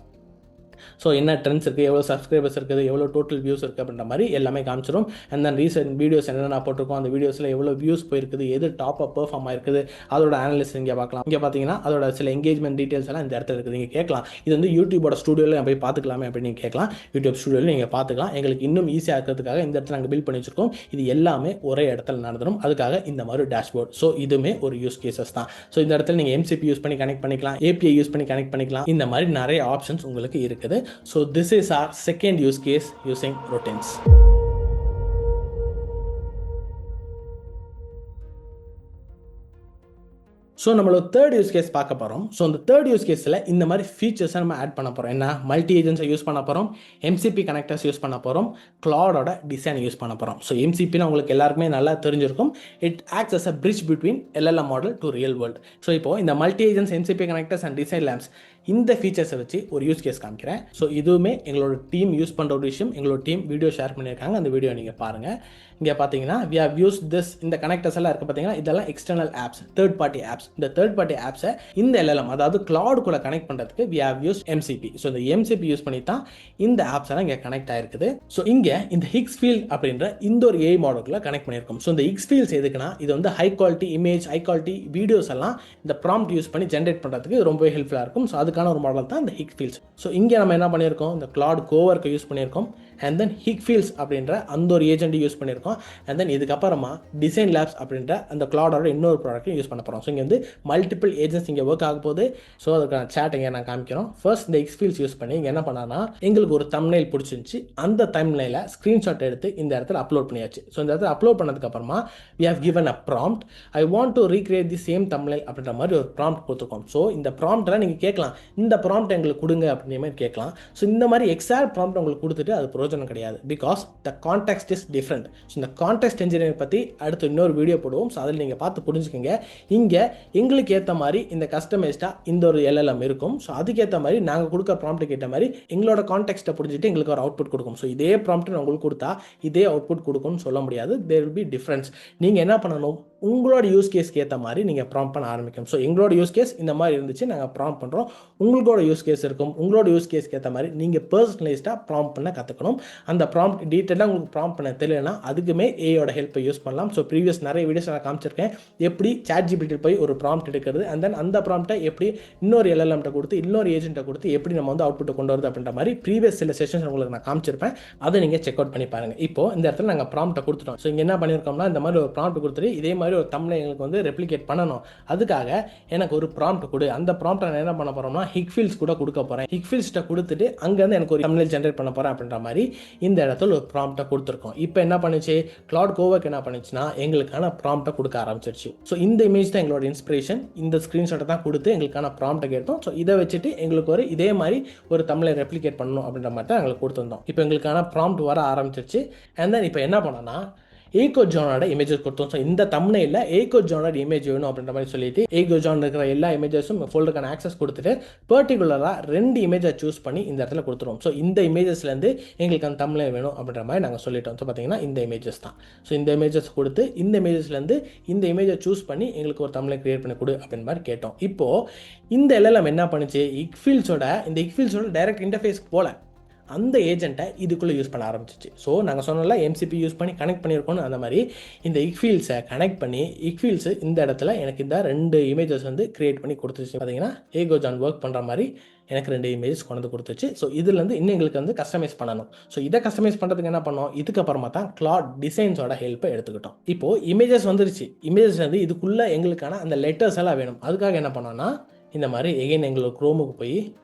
Speaker 2: ஸோ என்ன ட்ரெண்ட்ஸ் இருக்குது, எவ்வளோ சப்ஸ்கிரைபர்ஸ் இருக்குது, எவ்வளோ டோட்டல் வியூஸ் இருக்குது அப்படின்ற மாதிரி எல்லாமே காமிச்சிடும். அண்ட் தென் ரீசெண்ட் வீடியோஸ் என்னென்ன போட்டிருக்கோம், அந்த வீடியோஸில் எவ்வளோ வியூஸ் போயிருக்குது, எது டாப்பாக பெர்ஃபார்ம் ஆயிருக்குது, அதோட அனாலிசிஸ் இங்கே பார்க்கலாம். இங்கே பார்த்தீங்கன்னா அதோட சில எங்கேஜ்மெண்ட் டீட்டெயில்ஸ் எல்லாம் இந்த இடத்துல இருக்குது. நீங்கள் கேட்கலாம், இது வந்து யூடியூபோட ஸ்டூடியோவில் போய் பார்த்துக்கலாமே அப்படின்னு நீங்கள் கேட்கலாம். யூடியூப் ஸ்டூடியோவில் நீங்கள் பார்த்துக்கலாம். எங்களுக்கு இன்னும் ஈஸியாக இருக்கிறதுக்காக இந்த இடத்துல நாங்கள் பில்ட் பண்ணி வச்சிருக்கோம். இது எல்லாமே ஒரே இடத்துல நடந்துடும். அதுக்காக இந்த மாதிரி டேஷ்போர்ட். ஸோ இதுவுமே ஒரு யூஸ் கேசஸ் தான். ஸோ இந்த இடத்துல நீங்கள் MCP யூஸ் பண்ணி கனெக்ட் பண்ணிக்கலாம், API யூஸ் பண்ணி கனெக்ட் பண்ணிக்கலாம். இந்த மாதிரி நிறைய ஆப்ஷன்ஸ் உங்களுக்கு இருக்குது. So this is our second use case using routines. So நம்மளோட தேர்ட் யூஸ் கேஸ் பார்க்க போகிறோம். ஸோ அந்த தேர்ட் யூஸ் கேஸில் இந்த மாதிரி ஃபீச்சர்ஸை நம்ம ஆட் பண்ண போகிறோம். என்ன, மல்டி ஏஜென்ட்ஸை யூஸ் பண்ண போகிறோம், எம்சிபி கனெக்டர்ஸ் யூஸ் பண்ண போகிறோம், கிளாடோட டிசைன் யூஸ் பண்ண போகிறோம். ஸோ எம்சிபின்னு உங்களுக்கு எல்லாருக்குமே நல்லா தெரிஞ்சிருக்கும். It acts as a bridge between LLM model to real world. So இப்போ இந்த multi agents, MCP connectors and design lamps இந்த ஃபீச்சர்ஸை வச்சு ஒரு யூஸ் கேஸ் காமிக்கிறேன். ஸோ இதுவுமே எங்களோட டீம் யூஸ் பண்ணுற ஒரு விஷயம். எங்களோட டீம் வீடியோ ஷேர் பண்ணியிருக்காங்க, அந்த வீடியோ நீங்கள் பாருங்கள். இங்கே பார்த்தீங்கன்னா we have used this, இந்த கனெக்டர்ஸ் எல்லாம் இருக்குது பார்த்தீங்கன்னா, இதெல்லாம் external apps, third party apps. இந்த தேர்ட் பார்ட்டி ஆப்ஸை இந்த LLM அதாவது கிளவுட் கூட கனெக்ட் பண்ணுறதுக்கு we have used MCP. So இந்த MCP யூஸ் பண்ணி தான் இந்த ஆப்ஸ் எல்லாம் இங்கே கனெக்ட் ஆயிருக்குது. ஸோ இங்கே இந்த ஹிக்ஸ்ஃபீல்ட் அப்படின்ற இந்த ஒரு AI மாடலுக்குள்ள கனெக்ட் பண்ணியிருக்கோம். ஸோ இந்த ஹிக்ஸ்ஃபீல்ட்ஸ் எதுக்குன்னா, இது வந்து high quality image, high quality videos எல்லாம் இந்த ப்ராம்ப்ட் யூஸ் பண்ணி ஜென்ரேட் பண்ணுறதுக்கு ரொம்பவே ஹெல்ப்ஃபுல்லாக இருக்கும். ஸோ அதுக்கான ஒரு மாடல் தான் இந்த ஹிக்ஸ்ஃபீல்ட்ஸ். ஸோ இங்கே நம்ம என்ன பண்ணியிருக்கோம், இந்த கிளவுட் கோவர்க்கை யூஸ் பண்ணியிருக்கோம், அண்ட் தென் ஹிக்ஸ்ஃபீல்ட்ஸ் அப்படின்ற அந்த ஒரு ஏஜென்ட் யூஸ் பண்ணியிருக்கோம், அண்ட் தென் இதுக்கப்புறமா டிசைன் லேப்ஸ் அப்படின்ற அந்த கிளவுடோட இன்னொரு ப்ராடக்ட்டையும் யூஸ் பண்ண போகிறோம். ஸோ இங்கே வந்து மல்டிபிள் ஏஜென்ட்ஸ் இங்கே ஒர்க் ஆக போகுது. ஸோ அதுக்கான சேட் இங்கே நான் காமிக்கிறோம். ஃபர்ஸ்ட் இந்த ஹிக்ஸ்ஃபீல்ட்ஸ் யூஸ் பண்ணி இங்கே என்ன பண்ணான்னா, எங்களுக்கு ஒரு தம்ப்நெயில் பிடிச்சிருந்துச்சு, அந்த தம்ப்நெயிலை ஸ்க்ரீன்ஷாட் எடுத்து இந்த இடத்துல அப்லோட் பண்ணியாச்சு. ஸோ இந்த இடத்துல அப்லோட் பண்ணதுக்கப்புறமா we have given a prompt, I want to recreate the same thumbnail அப்படின்ற மாதிரி ஒரு ப்ராம்ப்ட் கொடுத்துருக்கோம். ஸோ இந்த ப்ராம்ப்டில் நீங்கள் கேட்கலாம், இந்த ப்ராம்ப்ட் எங்களுக்கு கொடுங்க அப்படின்ற மாதிரி கேட்கலாம். ஸோ இந்த மாதிரி எக்ஸாக்ட் ப்ராம்ப்ட் உங்களுக்கு கொடுத்துட்டு அது பிரயோஜனம் கிடையாது, because the context is different. So இந்த கான்டெக்ஸ்ட் இன்ஜினியரிங் பற்றி அடுத்து இன்னொரு வீடியோ போடுவோம். ஸோ அதில் நீங்கள் பார்த்து புரிஞ்சுக்கோங்க. இங்கே எங்களுக்கு ஏற்ற மாதிரி இந்த கஸ்டமைஸ்டாக இந்த ஒரு LLM இருக்கும். ஸோ அதுக்கேற்ற மாதிரி நாங்கள் கொடுக்குற ப்ராம்ப்ட்டுக்கு ஏற்ற மாதிரி எங்களோட கான்டெக்ஸ்ட்டை புரிஞ்சுட்டு எங்களுக்கு ஒரு அவுட்புட் கொடுக்கும். ஸோ இதே ப்ராம்ப்ட் நான் உங்களுக்கு கொடுத்தா இதே அவுட்புட் கொடுக்கும்னு சொல்ல முடியாது. There will be difference. நீங்கள் என்ன பண்ணணும், உங்களோட யூஸ் கேஸ்க்கு ஏற்ற மாதிரி நீங்கள் ப்ராம்ப்ட் பண்ண ஆரம்பிக்கும். ஸோ எங்களோட யூஸ் கேஸ் இந்த மாதிரி இருந்துச்சு, நாங்கள் ப்ராம்ப்ட் பண்ணுறோம். உங்களோட யூஸ் கேஸ் இருக்கும், உங்களோட யூஸ் கேஸ்க்கு ஏற்ற மாதிரி நீங்கள் பர்சனலைஸ்டாக ப்ராம்ப்ட் பண்ண கற்றுக்கணும். அந்த ப்ராம்ப்ட் டீட்டெயிலாக உங்களுக்கு ப்ராம்ப்ட் பண்ண தெரியலனா அதுக்குமே ஏயோட ஹெல்ப்பை யூஸ் பண்ணலாம். ஸோ ப்ரீவியஸ் நிறைய வீடியோஸ் நான் காமிச்சிருக்கேன், எப்படி ChatGPT போய் ஒரு ப்ராம்ப்ட் எடுக்கிறது, அண்ட் தென் அந்த ப்ராம்ப்ட்டை எப்படி இன்னொரு LLM கொடுத்து இன்னொரு ஏஜென்ட்டை கொடுத்து எப்படி நம்ம வந்து அவுட்புட்டை கொண்டு வருது அப்படின்ற மாதிரி ப்ரீவியஸ் சில செஷன்ஸ் உங்களுக்கு நான் காமிச்சிருப்பேன். அதை நீங்கள் செக் அவுட் பண்ணி பாருங்கள். இப்போ இந்த இடத்துல நாங்கள் ப்ராம்ப்ட்டை கொடுத்துட்டோம். ஸோ இங்கே என்ன பண்ணியிருக்கோம்னா, இந்த மாதிரி ஒரு ப்ராம்ப்ட் கொடுத்துட்டு இதே மாதிரி ஒரு தம்ப்நெயில் எங்களுக்கு வந்து ரெப்ளிகேட் பண்ணணும். அதுக்காக எனக்கு ஒரு ப்ராம்ப்ட் கொடு. அந்த ப்ராம்ப்ட்டை நான் என்ன பண்ண போகிறோம்னா, ஹிக்ஃபீல்ட்ஸ் கூட கொடுக்க போகிறேன். ஹிக்ஃபீல்ட்ஸ்ட்டை கொடுத்துட்டு அங்கேருந்து எனக்கு ஒரு தம்ப்நெயில் ஜென்ரேட் பண்ண போகிறேன் அப்படின்ற மாதிரி இந்த இடத்துல ஒரு ப்ராம்ப்ட்டை கொடுத்துருக்கோம். இப்போ என்ன பண்ணுச்சு, கிளவுட் கோவர்க் என்ன பண்ணுச்சுன்னா, எங்களுக்கான ப்ராம்ப்ட்டை கொடுக்க ஆரம்பிச்சிருச்சு. ஸோ இந்த இமேஜ் தான் எங்களோட இன்ஸ்பிரேஷன். இந்த ஸ்க்ரீன்ஷாட்டை தான் கொடுத்து எங்களுக்கான ப்ராம்ப்ட்டை கேட்டோம். ஸோ இதை வச்சுட்டு எங்களுக்கு ஒரு இதே மாதிரி ஒரு தம்ப்நெயில் ரெப்ளிகேட் பண்ணணும் அப்படின்ற மாதிரி தான் எங்களுக்கு கொடுத்துருந்தோம். இப்போ எங்களுக்கான ப்ராம்ப்ட் வர ஆரம்பிச்சிருச்சு. அண்ட் தென் இப்போ என்ன பண்ணோன்னா, ஏகோ ஜானோட இமேஜஸ் கொடுத்தோம். ஸோ இந்த தம்ப்நெயில்ல ஏகோ ஜானோட இமேஜ் வேணும் அப்படின்ற மாதிரி சொல்லிட்டு ஏகோ ஜான் இருக்கிற எல்லா இமேஜஸும் ஃபோல்டருக்கான ஆக்சஸ் கொடுத்துட்டு பர்டிகுலராக 2 இமேஜை சூஸ் பண்ணி இந்த இடத்துல கொடுத்துருவோம். ஸோ இந்த இமேஜஸ்லேருந்து எங்களுக்கு அந்த தம்ப்நெயில் வேணும் அப்படின்ற மாதிரி நாங்கள் சொல்லிட்டோம். ஸோ பார்த்தீங்கன்னா இந்த இமேஜஸ் தான். ஸோ இந்த இமேஜஸ் கொடுத்து இந்த இமேஜஸ்லேருந்து இந்த இமேஜை சூஸ் பண்ணி எங்களுக்கு ஒரு தம்ப்நெயில் கிரியேட் பண்ணி கொடு அப்படின்ற மாதிரி கேட்டோம். இப்போது இந்த LLM என்ன பண்ணுச்சு, ஹிக்ஃபீல்ட்ஸோட டைரக்ட் இன்டர்ஃபேஸ்க்கு போல அந்த ஏஜென்ட்டை இதுக்குள்ளே யூஸ் பண்ண ஆரம்பிச்சிச்சு. ஸோ நாங்கள் சொன்னோம்ல MCP யூஸ் பண்ணி கனெக்ட் பண்ணியிருக்கோன்னு, அந்த மாதிரி இந்த ஹிக்ஃபீல்ட்ஸை கனெக்ட் பண்ணி ஹிக்ஃபீல்ட்ஸு இந்த இடத்துல எனக்கு இந்த 2 இமேஜஸ் வந்து கிரியேட் பண்ணி கொடுத்துச்சு. பார்த்தீங்கன்னா ஏகோ ஜான் ஒர்க் பண்ணுற மாதிரி எனக்கு 2 இமேஜஸ் கொண்டு வந்து கொடுத்துச்சு. ஸோ இதுலேருந்து இன்னும் எங்களுக்கு வந்து கஸ்டமைஸ் பண்ணணும். ஸோ இதை கஸ்டமைஸ் பண்ணுறதுக்கு என்ன பண்ணோம், இதுக்கப்புறமா தான் கிளாட் டிசைன்ஸோட ஹெல்ப்பை எடுத்துக்கிட்டோம். இப்போது இமேஜஸ் வந்துருச்சு. இமேஜஸ் வந்து இதுக்குள்ளே எங்களுக்கான அந்த லெட்டர்ஸ் எல்லாம் வேணும். அதுக்காக என்ன பண்ணோன்னா, இந்த மாதிரி எகைன் எங்களோட க்ரோமுக்கு போய்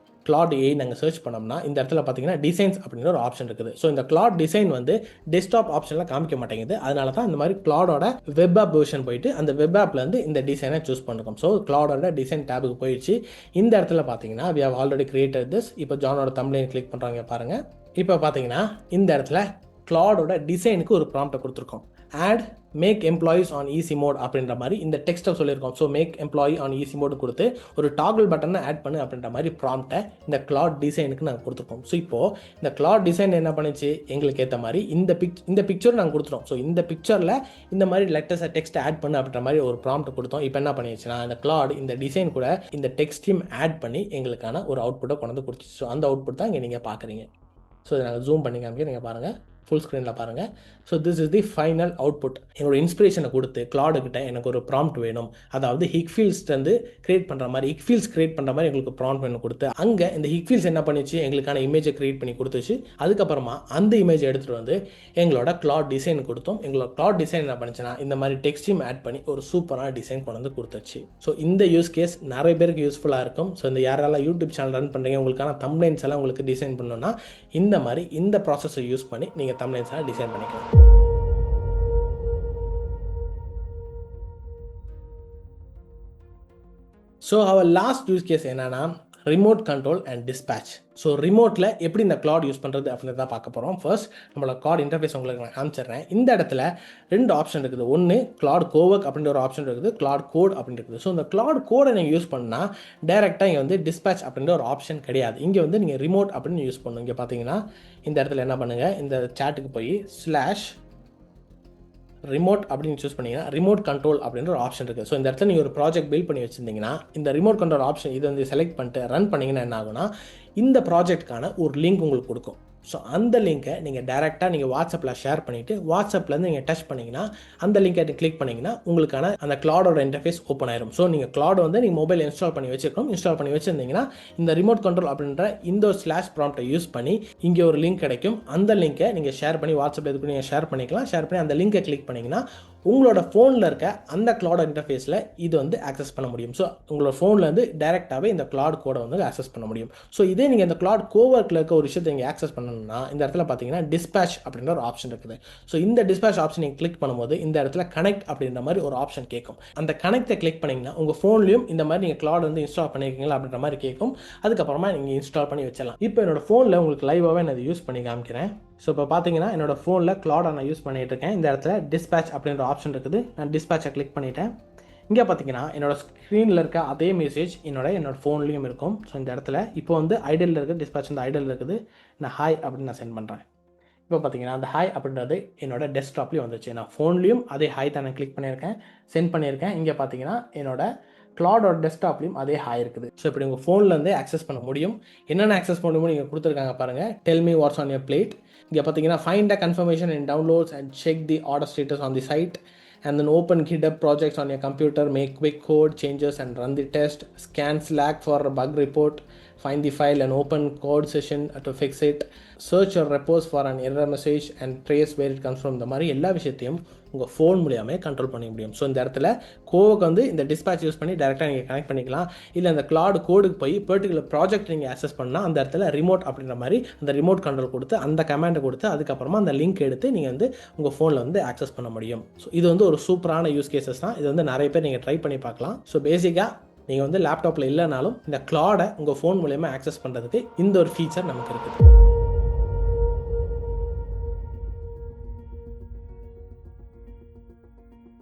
Speaker 2: கிளாட் AI நாங்கள் சர்ச் பண்ணோம்னா இந்த இடத்துல பார்த்தீங்கன்னா டிசைன்ஸ் அப்படிங்கிற ஒரு ஆப்ஷன் இருக்குது. ஸோ இந்த கிளாட் டிசைன் வந்து டெஸ்க்டாப் ஆப்ஷனில் காமிக்க மாட்டேங்குது. அதனால தான் இந்த மாதிரி கிளாடோட வெப் ஆப் வெர்ஷன் போயிட்டு அந்த வெப் ஆப்லேருந்து இந்த டிசைனை சூஸ் பண்ணிருக்கோம். ஸோ கிளாடோட டிசைன் டேபுக்கு போயிடுச்சு. இந்த இடத்துல பார்த்தீங்கன்னா we have already created this. இப்போ ஜானோட தம்ப்நெயில் கிளிக் பண்ணுறாங்க பாருங்கள். இப்போ பார்த்தீங்கன்னா இந்த இடத்துல கிளாடோட டிசைனுக்கு ஒரு ப்ராம்ப்ட்டை கொடுத்துருக்கோம். Add make employees on easy mode அப்படின்ற மாதிரி இந்த டெக்ஸ்ட்டை சொல்லியிருக்கோம். So make employee on easy mode கொடுத்து ஒரு டாகிள் பட்டனை ஆட் பண்ணு அப்படின்ற மாதிரி ப்ராம்ப்ட்டை இந்த கிளாட் டிசைனுக்கு நாங்கள் கொடுத்துருக்கோம். ஸோ இப்போது இந்த கிளாட் டிசைன் என்ன பண்ணிச்சு, எங்களுக்கு ஏற்ற மாதிரி இந்த பிக்சர் நாங்கள் கொடுத்துட்டோம். ஸோ இந்த பிக்சரில் இந்த மாதிரி லெட்டர்ஸை டெக்ஸ்ட் ஆட் பண்ணு அப்படின்ற மாதிரி ஒரு ப்ராம்ப்ட் கொடுத்தோம். இப்போ என்ன பண்ணிடுச்சுன்னா, இந்த கிளாட் இந்த டிசைன் கூட இந்த டெக்ஸ்டையும் ஆட் பண்ணி எங்களுக்கான ஒரு அவுட்புட்டை கொண்டு வந்து கொடுத்துச்சு. ஸோ அந்த அவுட்புட் தான் இங்கே நீங்கள் பார்க்குறீங்க. ஸோ இதை நாங்கள் ஜூம் பண்ணி காமிக்க நீங்கள் பாருங்கள், ஃபுல் ஸ்க்ரீனில் பாருங்கள். So this is the final output. என்னோட இன்ஸ்பிரேஷனை கொடுத்து கிளாடுக்கிட்ட எனக்கு ஒரு ப்ராம்ப்ட் வேணும், அதாவது ஹிக்ஃபீல்ட்ஸ்லேருந்து கிரியேட் பண்ணுற மாதிரி ஹிக்ஃபீல்ட்ஸ் கிரியேட் பண்ணுற மாதிரி எங்களுக்கு ப்ராம்ப்ட் வேணும் கொடுத்து, அங்கே இந்த ஹிக்ஃபீல்ட்ஸ் என்ன பண்ணிச்சு, எங்களுக்கான இமேஜை கிரியேட் பண்ணி கொடுத்துச்சு. அதுக்கப்புறமா அந்த இமேஜை எடுத்துகிட்டு வந்து எங்களோட கிளாட் டிசைன் கொடுத்தோம். எங்களோட கிளாட் டிசைன் என்ன பண்ணுச்சுன்னா, இந்த மாதிரி டெக்ஸ்டையும் ஆட் பண்ணி ஒரு சூப்பரான டிசைன் கொண்டு வந்து கொடுத்துச்சு. ஸோ இந்த யூஸ் கேஸ் நிறைய பேருக்கு யூஸ்ஃபுல்லாக இருக்கும். ஸோ இந்த யாரெல்லாம் யூடியூப் சேனல் ரன் பண்ணுறீங்க, உங்களுக்கான தம்ப்நெயில்ஸ் எல்லாம் உங்களுக்கு டிசைன் பண்ணணும்னா இந்த மாதிரி இந்த ப்ராசஸை யூஸ் பண்ணி நீங்கள் தம்ப்நெயில்ஸ் டிசைன் பண்ணிக்கலாம். So our last use case என்னன்னா remote control and dispatch. So ரிமோட்டில் எப்படி இந்த கிளாட் யூஸ் பண்ணுறது அப்படின்னு தான் பார்க்க போகிறோம். ஃபர்ஸ்ட் நம்மளோட கிளாட் இன்டர்ஃபேஸ் உங்களுக்கு நான் காமிச்சிடுறேன். இந்த இடத்துல 2 ஆப்ஷன் இருக்குது. ஒன்று கிளாட் கோவர்க் அப்படின்ற ஒரு ஆப்ஷன் இருக்குது, கிளாட் கோட் அப்படின்னு இருக்குது. ஸோ இந்த கிளாட் கோடை நீங்கள் யூஸ் பண்ணால் டேரெக்டாக இங்கே வந்து டிஸ்பேச் அப்படின்ற ஒரு ஆப்ஷன் கிடையாது. இங்கே வந்து நீங்கள் ரிமோட் அப்படின்னு யூஸ் பண்ணணும். இங்கே பார்த்தீங்கன்னா இந்த இடத்துல என்ன பண்ணுங்கள், இந்த சேட்டுக்கு போய் /ரிமோட் அப்படின்னு சூஸ் பண்ணிங்கன்னா ரிமோட் கண்ட்ரோல் அப்படின்ற ஒரு ஆப்ஷன் இருக்குது. ஸோ இந்த இடத்துல நீங்கள் ஒரு ப்ராஜெக்ட் பில்ட் பண்ணி வச்சுருந்தீங்கன்னா இந்த ரிமோட் கண்ட்ரோல் ஆப்ஷன் இதை வந்து செலக்ட் பண்ணிட்டு ரன் பண்ணிங்கன்னா என்ன ஆகுனா இந்த ப்ராஜெக்ட்கான ஒரு லிங்க் உங்களுக்கு கொடுக்கும். ஸோ அந்த லிங்கை நீங்கள் டேரெக்டாக நீங்கள் வாட்ஸ்அப்பில் ஷேர் பண்ணிவிட்டு வாட்ஸ்அப்லேருந்து நீங்கள் டச் பண்ணிங்கன்னா அந்த லிங்கை கிளிக் பண்ணிங்கன்னா உங்களுக்கான அந்த கிளாடோட இன்டர்ஃபேஸ் ஓப்பன் ஆயிரும். ஸோ நீங்கள் கிளாட் வந்து நீங்கள் மொபைல் இன்ஸ்டால் பண்ணி வச்சுருக்கணும். இன்ஸ்டால் பண்ணி வச்சுருந்தீங்கன்னா இந்த ரிமோட் கண்ட்ரோல் அப்படின்ற இந்த ஒரு ஸ்லாஷ் ப்ராம்ப்டை யூஸ் பண்ணி இங்கே ஒரு லிங்க் கிடைக்கும். அந்த லிங்கை நீங்கள் ஷேர் பண்ணி வாட்ஸ்அப்பில் எதுக்கு நீங்கள் ஷேர் பண்ணிக்கலாம். ஷேர் பண்ணி அந்த லிங்கை கிளிக் பண்ணிங்கன்னா உங்களோட ஃபோனில் இருக்க அந்த கிளாட் இன்டர்ஃபேஸில் இது வந்து ஆக்சஸ் பண்ண முடியும். ஸோ உங்களோட ஃபோன்லேருந்து டேரெக்டாகவே இந்த கிளாட் கோடை வந்து ஆக்சஸ் பண்ண முடியும். ஸோ இதே நீங்கள் இந்த கிளாட் கோவர்க்கில் இருக்க ஒரு விஷயத்தை நீங்கள் ஆக்சஸ் பண்ணணும்னா இந்த இடத்துல பார்த்தீங்கன்னா டிஸ்பேச் அப்படின்ற ஒரு ஆப்ஷன் இருக்குது. ஸோ இந்த டிஸ்பேச் ஆப்ஷன் நீங்கள் கிளிக் பண்ணும்போது இந்த இடத்துல கனெக்ட் அப்படின்ற மாதிரி ஒரு ஆப்ஷன் கேட்கும். அந்த கனெக்டை கிளிக் பண்ணிங்கன்னா உங்கள் ஃபோன்லையும் இந்த மாதிரி நீங்கள் கிளாட் வந்து இன்ஸ்டால் பண்ணியிருக்கீங்களா அப்படின்ற மாதிரி கேட்கும். அதுக்கப்புறமா நீங்கள் இன்ஸ்டால் பண்ணி வச்சிடலாம். இப்போ என்னோட ஃபோனில் உங்களுக்கு லைவாகவே நான் யூஸ் பண்ணி காமிக்கிறேன். ஸோ இப்போ பார்த்தீங்கன்னா என்னோட ஃபோனில் கிளாடை நான் யூஸ் பண்ணிகிட்டு இருக்கேன். இந்த இடத்துல டிஸ்பேச் அப்படின்ற ஆப்ஷன் இருக்குது. நான் டிஸ்பேச்சை கிளிக் பண்ணிட்டேன். இங்கே பார்த்தீங்கன்னா என்னோட ஸ்க்ரீனில் இருக்க அதே மெசேஜ் என்னோட ஃபோன்லேயும் இருக்கும். ஸோ இந்த இடத்துல இப்போ வந்து ஐடலில் இருக்குது, டிஸ்பேச் வந்து ஐடலில் இருக்குது. நான் ஹாய் அப்படின்னு நான் சென்ட் பண்ணுறேன். இப்போ பார்த்தீங்கன்னா அந்த ஹாய் அப்படின்றது என்னோட டெஸ்க்டாப்லேயும் வந்துச்சு. நான் ஃபோன்லேயும் அதே ஹாய் தான் நான் கிளிக் பண்ணியிருக்கேன், சென்ட் பண்ணியிருக்கேன். இங்கே பார்த்தீங்கன்னா என்னோட கிளாடோட டெஸ்க்டாப்லையும் அதே ஹாய் இருக்குது. ஸோ இப்படி உங்கள் ஃபோன்லேருந்தே ஆக்சஸ் பண்ண முடியும். என்னென்ன ஆக்சஸ் பண்ண முடியும் நீங்கள் கொடுத்துருக்காங்க பாருங்கள். Tell me what's on your plate. இங்கே பார்த்தீங்கன்னா find a confirmation in downloads and check the order status on the site and then open GitHub projects on your computer, make quick code changes and run the test, scan Slack for a bug report, find the file and open code session to fix it, search your repos for an error message and trace where it comes from. இந்த மாதிரி எல்லா விஷயத்தையும் உங்கள் ஃபோன் மூலியாமே கண்ட்ரோல் பண்ண முடியும். ஸோ இந்த இடத்துல கோவுக்கு வந்து இந்த டிஸ்பேச் யூஸ் பண்ணி டேரெக்டாக நீங்கள் கனெக்ட் பண்ணிக்கலாம். இல்லை அந்த கிளாட் கோடுக்கு போய் பர்டிகுலர் ப்ராஜெக்ட் நீங்கள் ஆக்சஸ் பண்ணால் அந்த இடத்துல ரிமோட் அப்படின்ற மாதிரி அந்த ரிமோட் கண்ட்ரோல் கொடுத்து அந்த கமாண்டை கொடுத்து அதுக்கப்புறமா அந்த லிங்க் எடுத்து நீங்கள் வந்து உங்கள் ஃபோனில் வந்து ஆக்சஸ் பண்ண முடியும். ஸோ இது வந்து ஒரு சூப்பரான யூஸ் கேசஸ் தான். இது வந்து நிறைய பேர் நீங்கள் ட்ரை பண்ணி பார்க்கலாம். ஸோ பேசிக்காக நீங்கள் வந்து லேப்டாப்பில் இல்லைனாலும் இந்த கிளாடை உங்கள் ஃபோன் மூலயமா ஆக்சஸ் பண்ணுறதுக்கு இந்த ஒரு ஃபீச்சர் நமக்கு இருக்குது.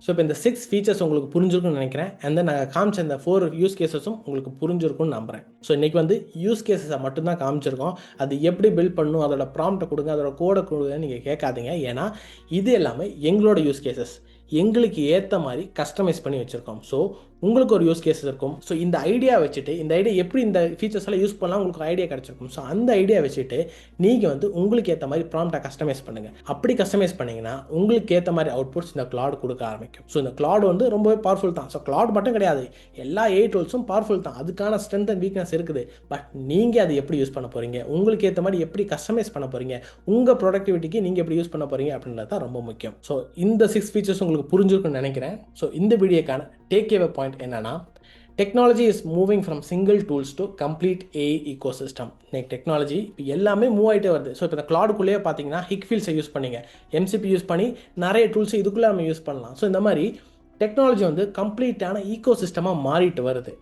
Speaker 2: ஸோ இப்போ இந்த 6 ஃபீச்சர்ஸ் உங்களுக்கு புரிஞ்சிருக்கும்னு நினைக்கிறேன். அண்ட் தென் நாங்கள் காமிச்ச இந்த 4 யூஸ் கேசஸும் உங்களுக்கு புரிஞ்சிருக்கும்னு நம்புகிறேன். ஸோ இன்றைக்கி வந்து யூஸ் கேசஸை மட்டும்தான் காமிச்சிருக்கோம். அது எப்படி பில்ட் பண்ணணும், அதோட ப்ராம்ப்டை கொடுங்க, அதோட கோடை கொடுங்க நீங்கள் கேட்காதீங்க. ஏன்னா இது எல்லாமே எங்களோட யூஸ் கேசஸ், எங்களுக்கு ஏற்ற மாதிரி கஸ்டமைஸ் பண்ணி வச்சுருக்கோம். ஸோ உங்களுக்கு ஒரு யூஸ் கேஸஸ் இருக்கும். ஸோ இந்த ஐடியா வச்சுட்டு இந்த ஐடியா எப்படி இந்த ஃபீச்சர்ஸ் எல்லாம் யூஸ் பண்ணலாம் உங்களுக்கு ஒரு ஐடியா கிடச்சிருக்கும். ஸோ அந்த ஐடியா வச்சுட்டு நீங்கள் வந்து உங்களுக்கு ஏற்ற மாதிரி ப்ராம்ப்டை கஸ்டமைஸ் பண்ணுங்கள். அப்படி கஸ்டமைஸ் பண்ணிங்கன்னா உங்களுக்கு ஏற்ற மாதிரி அவுட்புட்ஸ் இந்த கிளாட் கொடுக்க ஆரம்பிக்கும். ஸோ இந்த கிளாட் வந்து ரொம்பவே பவர்ஃபுல் தான். ஸோ கிளாட் மட்டும் கிடையாது, எல்லா AI டூல்ஸும் பவர்ஃபுல் தான். அதுக்கான ஸ்ட்ரென்த் அண்ட் வீக்னஸ் இருக்குது. பட் நீங்கள் அதை எப்படி யூஸ் பண்ண போகிறீங்க, உங்களுக்கு ஏற்ற மாதிரி எப்படி கஸ்டமைஸ் பண்ண போகிறீங்க, உங்கள் ப்ரொடக்டிவிட்டிக்கு நீங்கள் எப்படி யூஸ் பண்ண போகிறீங்க அப்படின்றது தான் ரொம்ப முக்கியம். ஸோ இந்த 6 ஃபீச்சர்ஸ் உங்களுக்கு புரிஞ்சிருக்குன்னு நினைக்கிறேன். ஸோ இந்த வீடியோக்கான டேக் அவே பாயிண்ட் என்னன்னா, technology is moving from single tools to complete AI ecosystem. Technology இப்போ எல்லாமே மூவ் ஆகிட்டே வருது. ஸோ இப்போ இந்த கிளாடுக்குள்ளேயே பார்த்தீங்கன்னா ஹிக்ஃபீல்ஸை யூஸ் பண்ணிங்க, MCP யூஸ் பண்ணி நிறைய டூல்ஸை இதுக்குள்ளே நம்ம யூஸ் பண்ணலாம். ஸோ இந்த மாதிரி டெக்னாலஜி வந்து கம்ப்ளீட்டான ஈகோசிஸ்டமாக மாறிட்டு வருது.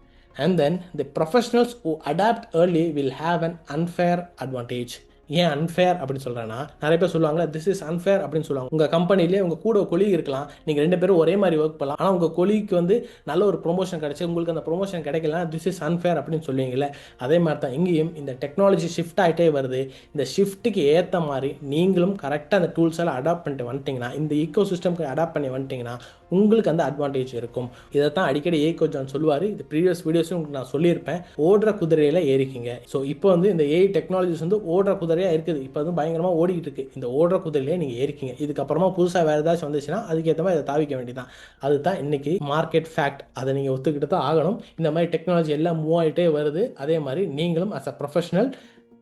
Speaker 2: And then the professionals who adapt early will have an unfair advantage. ஏன் அன்ஃபேர் அப்படின்னு சொல்கிறேன்னா, நிறைய பேர் சொல்லுவாங்க திஸ் இஸ் அன்ஃபேர் அப்படின்னு சொல்லுவாங்க. உங்கள் கம்பெனிலே உங்கள் கூட கொலீக் இருக்கலாம், நீங்கள் 2 பேரும் ஒரே மாதிரி ஒர்க் பண்ணலாம். ஆனால் உங்கள் கொலீக்கு வந்து நல்ல ஒரு ப்ரொமோஷன் கிடச்சி உங்களுக்கு அந்த ப்ரொமோஷன் கிடைக்கலாம், திஸ் இஸ் அன்ஃபேர் அப்படின்னு சொல்லுவீங்களே. அதே மாதிரி தான் இங்கேயும் இந்த டெக்னாலஜி ஷிஃப்ட் ஆகிட்டே வருது. இந்த ஷிஃப்ட்டுக்கு ஏற்ற மாதிரி நீங்களும் கரெக்டாக அந்த டூல்ஸ் எல்லாம் அடாப்ட் பண்ணிட்டு வந்துட்டிங்கன்னா, இந்த ஈக்கோ சிஸ்டம்க்கு அடாப்ட் பண்ணி வந்துட்டிங்கன்னா உங்களுக்கு அந்த அட்வான்டேஜ் இருக்கும். இதை தான் அடிக்கடி ஏகோ ஜான் சொல்லுவார். இது ப்ரீவியஸ் வீடியோஸும் உங்களுக்கு நான் சொல்லியிருப்பேன். ஓடுற குதிரையில் ஏறிக்கிங்க. ஸோ இப்போ வந்து இந்த AI டெக்னாலஜிஸ் வந்து ஓடுற குதிரையாக இருக்குது. இப்போ வந்து பயங்கரமாக ஓடிக்கிட்டு இருக்குது. இந்த ஓடுற குதிரையிலே நீங்கள் ஏறிக்கிங்க. இதுக்கப்புறமா புதுசாக வேறு ஏதாச்சும் வந்துச்சுன்னா அதுக்கேற்ற மாதிரி அதை தாவிக்க வேண்டியதான். அதுதான் இன்றைக்கி மார்க்கெட் ஃபேக்ட். அதை நீங்கள் ஒத்துக்கிட்டு தான் ஆகணும். இந்த மாதிரி டெக்னாலஜி எல்லாம் மூவ் ஆகிட்டே வருது. அதே மாதிரி நீங்களும் அஸ் அ ப்ரொஃபஷனல்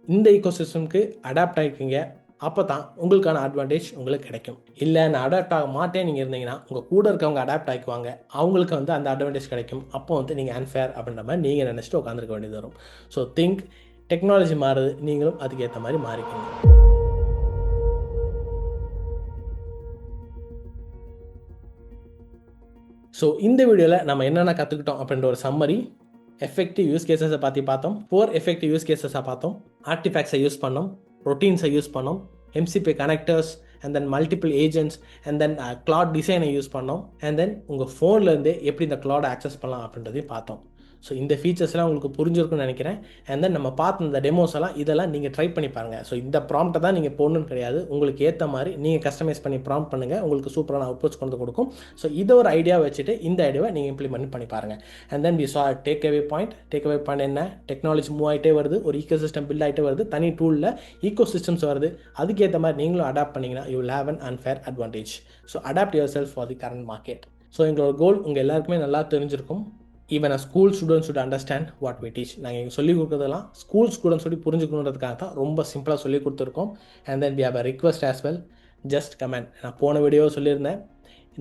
Speaker 2: இந்த ஈகோசிஸ்டம்க்கு அடாப்ட் ஆகிக்கிங்க. அப்போ தான் உங்களுக்கான அட்வான்டேஜ் உங்களுக்கு கிடைக்கும். இல்லை நான் அடாப்ட் ஆக மாட்டேன் நீங்கள் இருந்தீங்கன்னா உங்கள் கூட இருக்கவங்க அடாப்ட் ஆகிக்குவாங்க, அவங்களுக்கு வந்து அந்த அட்வான்டேஜ் கிடைக்கும். அப்போ வந்து நீங்கள் அன்ஃபேர் அப்படின்ற மாதிரி நீங்கள் நினச்சிட்டு உட்காந்துருக்க வேண்டியது வரும். ஸோ திங்க் டெக்னாலஜி மாறுது, நீங்களும் அதுக்கேற்ற மாதிரி மாறிக்கணும். ஸோ இந்த வீடியோவில் நம்ம என்னென்ன கற்றுக்கிட்டோம் அப்படின்ற ஒரு சம்மரி. எஃபெக்டிவ் யூஸ் கேசஸை பற்றி பார்த்தோம். 4 எஃபெக்டிவ் யூஸ் கேசஸை பார்த்தோம். ஆர்டிஃபேக்ட்ஸை யூஸ் பண்ணோம், ரொட்டீன்ஸை யூஸ் பண்ணோம், MCP connectors, and then multiple agents, and then Claude டிசைனை யூஸ் பண்ணோம், அண்ட் தென் உங்கள் ஃபோன்லேருந்தே எப்படி இந்த கிளாடை ஆக்சஸ் பண்ணலாம் அப்படின்றதையும் பார்த்தோம். ஸோ இந்த ஃபீச்சர்ஸ்லாம் உங்களுக்கு புரிஞ்சிருக்குன்னு நினைக்கிறேன். அண்ட் தென் நம்ம பார்த்த இந்த டெமோஸ் எல்லாம் இதெல்லாம் நீங்கள் ட்ரை பண்ணி பாருங்கள். ஸோ இந்த ப்ராம்ப்ட்டை தான் நீங்கள் போடணும்னு கிடையாது, உங்களுக்கு ஏற்ற மாதிரி நீங்கள் கஸ்டமைஸ் பண்ணி ப்ராம்ப்ட் பண்ணுங்கள், உங்களுக்கு சூப்பரான அவுட்புட்ஸ் கொண்டு கொடுக்கும். ஸோ இதை ஒரு ஐடியா வச்சுட்டு இந்த ஐடியாவை நீங்கள் இம்ப்ளிமெண்ட் பண்ணி பாருங்கள். And then we saw take away point என்ன, டெக்னாலஜி மூவ் ஆகிட்டே வருது, ஒரு ஈக்கோ சிஸ்டம் பில்ட் ஆகிட்டே வருது, தனி டூலில் ஈக்கோ சிஸ்டம்ஸ் வருது, அதுக்கேற்ற மாதிரி நீங்களும் அடாப்ட் பண்ணிங்கன்னா you will have an unfair advantage. So adapt yourself for the current market. So எங்களோட கோல் உங்கள் எல்லாருக்குமே நல்லா தெரிஞ்சிருக்கும். Even school students should understand what we teach. நாங்கள் இங்கே சொல்லிக் கொடுக்குறதெல்லாம் ஸ்கூல் ஸ்டூடெண்ட்ஸ் சொல்லி புரிஞ்சுக்கணுன்றதுக்காக தான் ரொம்ப சிம்பிளாக சொல்லி கொடுத்துருக்கோம். And then we have a request as well, just comment. நான் போன வீடியோ சொல்லியிருந்தேன்,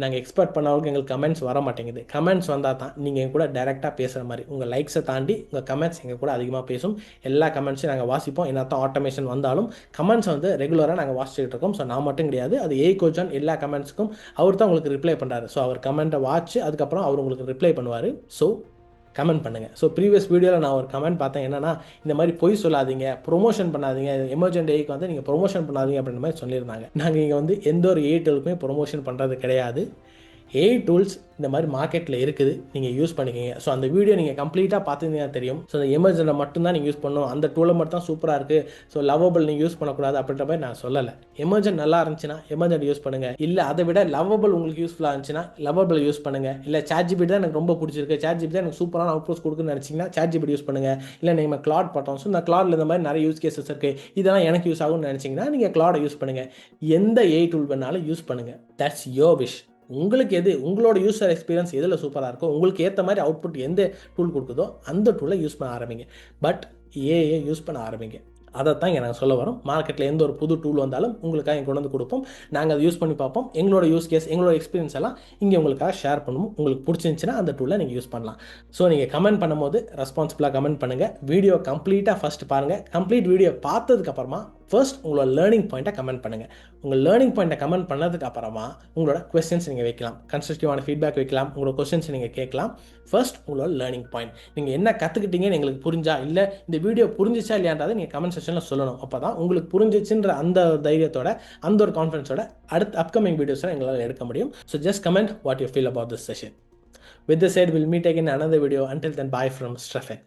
Speaker 2: நாங்கள் எக்ஸ்பெக்ட் பண்ணவங்களுக்கு எங்களுக்கு கமெண்ட்ஸ் வர மாட்டேங்குது. கமெண்ட்ஸ் வந்தால் தான் நீங்கள் எங்கள் கூட டேரெக்டாக பேசுகிற மாதிரி. உங்கள் லைக்ஸை தாண்டி உங்கள் கமெண்ட்ஸ் எங்கள் கூட அதிகமாக பேசும். எல்லா கமெண்ட்ஸையும் நாங்கள் வாசிப்போம். என்ன தான் ஆட்டோமேஷன் வந்தாலும் கமெண்ட்ஸ் வந்து ரெகுலராக நாங்கள் வாசிச்சுட்டு இருக்கோம். ஸோ நான் மட்டும் கிடையாது, அது கோஜான் எல்லா கமெண்ட்ஸுக்கும் அவர் தான் உங்களுக்கு ரிப்ளை பண்ணுறாரு. ஸோ அவர் கமெண்ட்டை வாட்சி அதுக்கப்புறம் அவர் உங்களுக்கு ரிப்ளை பண்ணுவார். ஸோ கமெண்ட் பண்ணுங்கள். ஸோ ப்ரீவியஸ் வீடியோவில் நான் ஒரு கமெண்ட் பார்த்தேன், என்னன்னா இந்த மாதிரி பொய் சொல்லாதீங்க, ப்ரொமோஷன் பண்ணாதீங்க, எமர்ஜென்ட் ஏக்கு வந்து நீங்கள் ப்ரொமோஷன் பண்ணாதீங்க அப்படின்ற மாதிரி சொல்லியிருந்தாங்க. நாங்கள் இங்கே வந்து எந்த ஒரு டூலுக்குமே ப்ரொமோஷன் பண்ணுறது கிடையாது. டூல்ஸ் இந்த மாதிரி மார்க்கெட்டில் இருக்குது, நீங்கள் யூஸ் பண்ணிக்கிங்க. ஸோ அந்த வீடியோ நீங்கள் கம்ப்ளீட்டாக பார்த்துருந்தீங்கன்னா தெரியும். ஸோ அந்த எமர்ஜென்ட்டை மட்டும்தான் நீங்கள் யூஸ் பண்ணணும், அந்த டூலை மட்டும் தான் சூப்பராக இருக்குது, ஸோ லவ்வபிள் நீங்கள் யூஸ் பண்ணக்கூடாது அப்படின்ற மாதிரி நான் சொல்லலை. எமர்ஜென்ட் நல்லா இருந்துச்சுன்னா எமர்ஜென்ட் யூஸ் பண்ணுங்கள், இல்லை அதை விட லவ்வபிள் உங்களுக்கு யூஸ்ஃபுல்லாக இருந்துச்சுன்னா லவ்வபிள் யூஸ் பண்ணுங்கள். இல்லை ChatGPT தான் எனக்கு ரொம்ப பிடிச்சிருக்கு, ChatGPT தான் எனக்கு சூப்பரான அவுட்புட்ஸ் கொடுக்குன்னு நினச்சிங்கன்னா ChatGPT யூஸ் பண்ணுங்கள். இல்லை நீங்கள் கிளாட் பார்த்தோம், ஸோ இந்த கிளாடில் இந்த மாதிரி நிறைய யூஸ் கேசஸ் இருக்குது, இதெல்லாம் எனக்கு யூஸ் ஆகும்னு நினச்சிங்கன்னா நீங்கள் கிளாடை யூஸ் பண்ணுங்கள். எந்த டூல் வேணாலும் யூஸ் பண்ணுங்கள், தட்ஸ் யோர் விஷ். உங்களுக்கு எது உங்களோட யூசர் எக்ஸ்பீரியன்ஸ் எதில் சூப்பராக இருக்கோ, உங்களுக்கு ஏற்ற மாதிரி அவுட்புட் எந்த டூல் கொடுக்குதோ அந்த டூலை யூஸ் பண்ண ஆரம்பிங்க. பட் யூஸ் பண்ண ஆரம்பிங்க. அதை தான் இங்கே நாங்கள் சொல்ல வரோம். மார்க்கெட்டில் எந்த ஒரு புது டூல் வந்தாலும் உங்களுக்காக இங்கே கொண்டு வந்து கொடுப்போம், நாங்கள் அதை யூஸ் பண்ணி பார்ப்போம். எங்களோட யூஸ் கேஸ், எங்களோட எக்ஸ்பீரியன்ஸ் எல்லாம் இங்கே உங்களுக்காக ஷேர் பண்ணுவோம். உங்களுக்கு பிடிச்சிருந்துச்சுன்னா அந்த டூலை நீங்கள் யூஸ் பண்ணலாம். ஸோ நீங்கள் கமெண்ட் பண்ணும்போது ரெஸ்பான்சிபிளாக கமெண்ட் பண்ணுங்கள். வீடியோ கம்ப்ளீட்டாக ஃபஸ்ட் பாருங்கள். கம்ப்ளீட் வீடியோ பார்த்ததுக்கப்புறமா ஃபர்ஸ்ட் உங்களோட லேர்னிங் பாயிண்ட்டை கமெண்ட் பண்ணுங்கள். உங்கள் லேர்னிங் பாயிண்ட்டை கமெண்ட் பண்ணதுக்கு அப்புறமா உங்களோட கொஸ்டின்ஸ் நீங்கள் வைக்கலாம், கன்ஸ்ட்ரக்டிவான ஃபீட்பேக் வைக்கலாம், உங்களோட கொஸ்டின்ஸ் நீங்கள் கேட்கலாம். ஃபர்ஸ்ட் உங்களோட லேர்னிங் பாயிண்ட், நீங்கள் என்ன கற்றுக்கிட்டீங்கன்னு எங்களுக்கு புரிஞ்சா, இல்லை இந்த வீடியோ புரிஞ்சிச்சா இல்லையான்றதை நீங்கள் கமெண்ட் செக்ஷனில் சொல்லணும். அப்போ தான் உங்களுக்கு புரிஞ்சிச்சுன்ற அந்த தைரியத்தோட, அந்த ஒரு கான்ஃபிடன்ஸோட அடுத்த அப்கமிங் வீடியோஸை எங்களால் எடுக்க முடியும். So just comment what you feel about this session. With this said, we'll meet again in another video. Until then, bye from Strafen.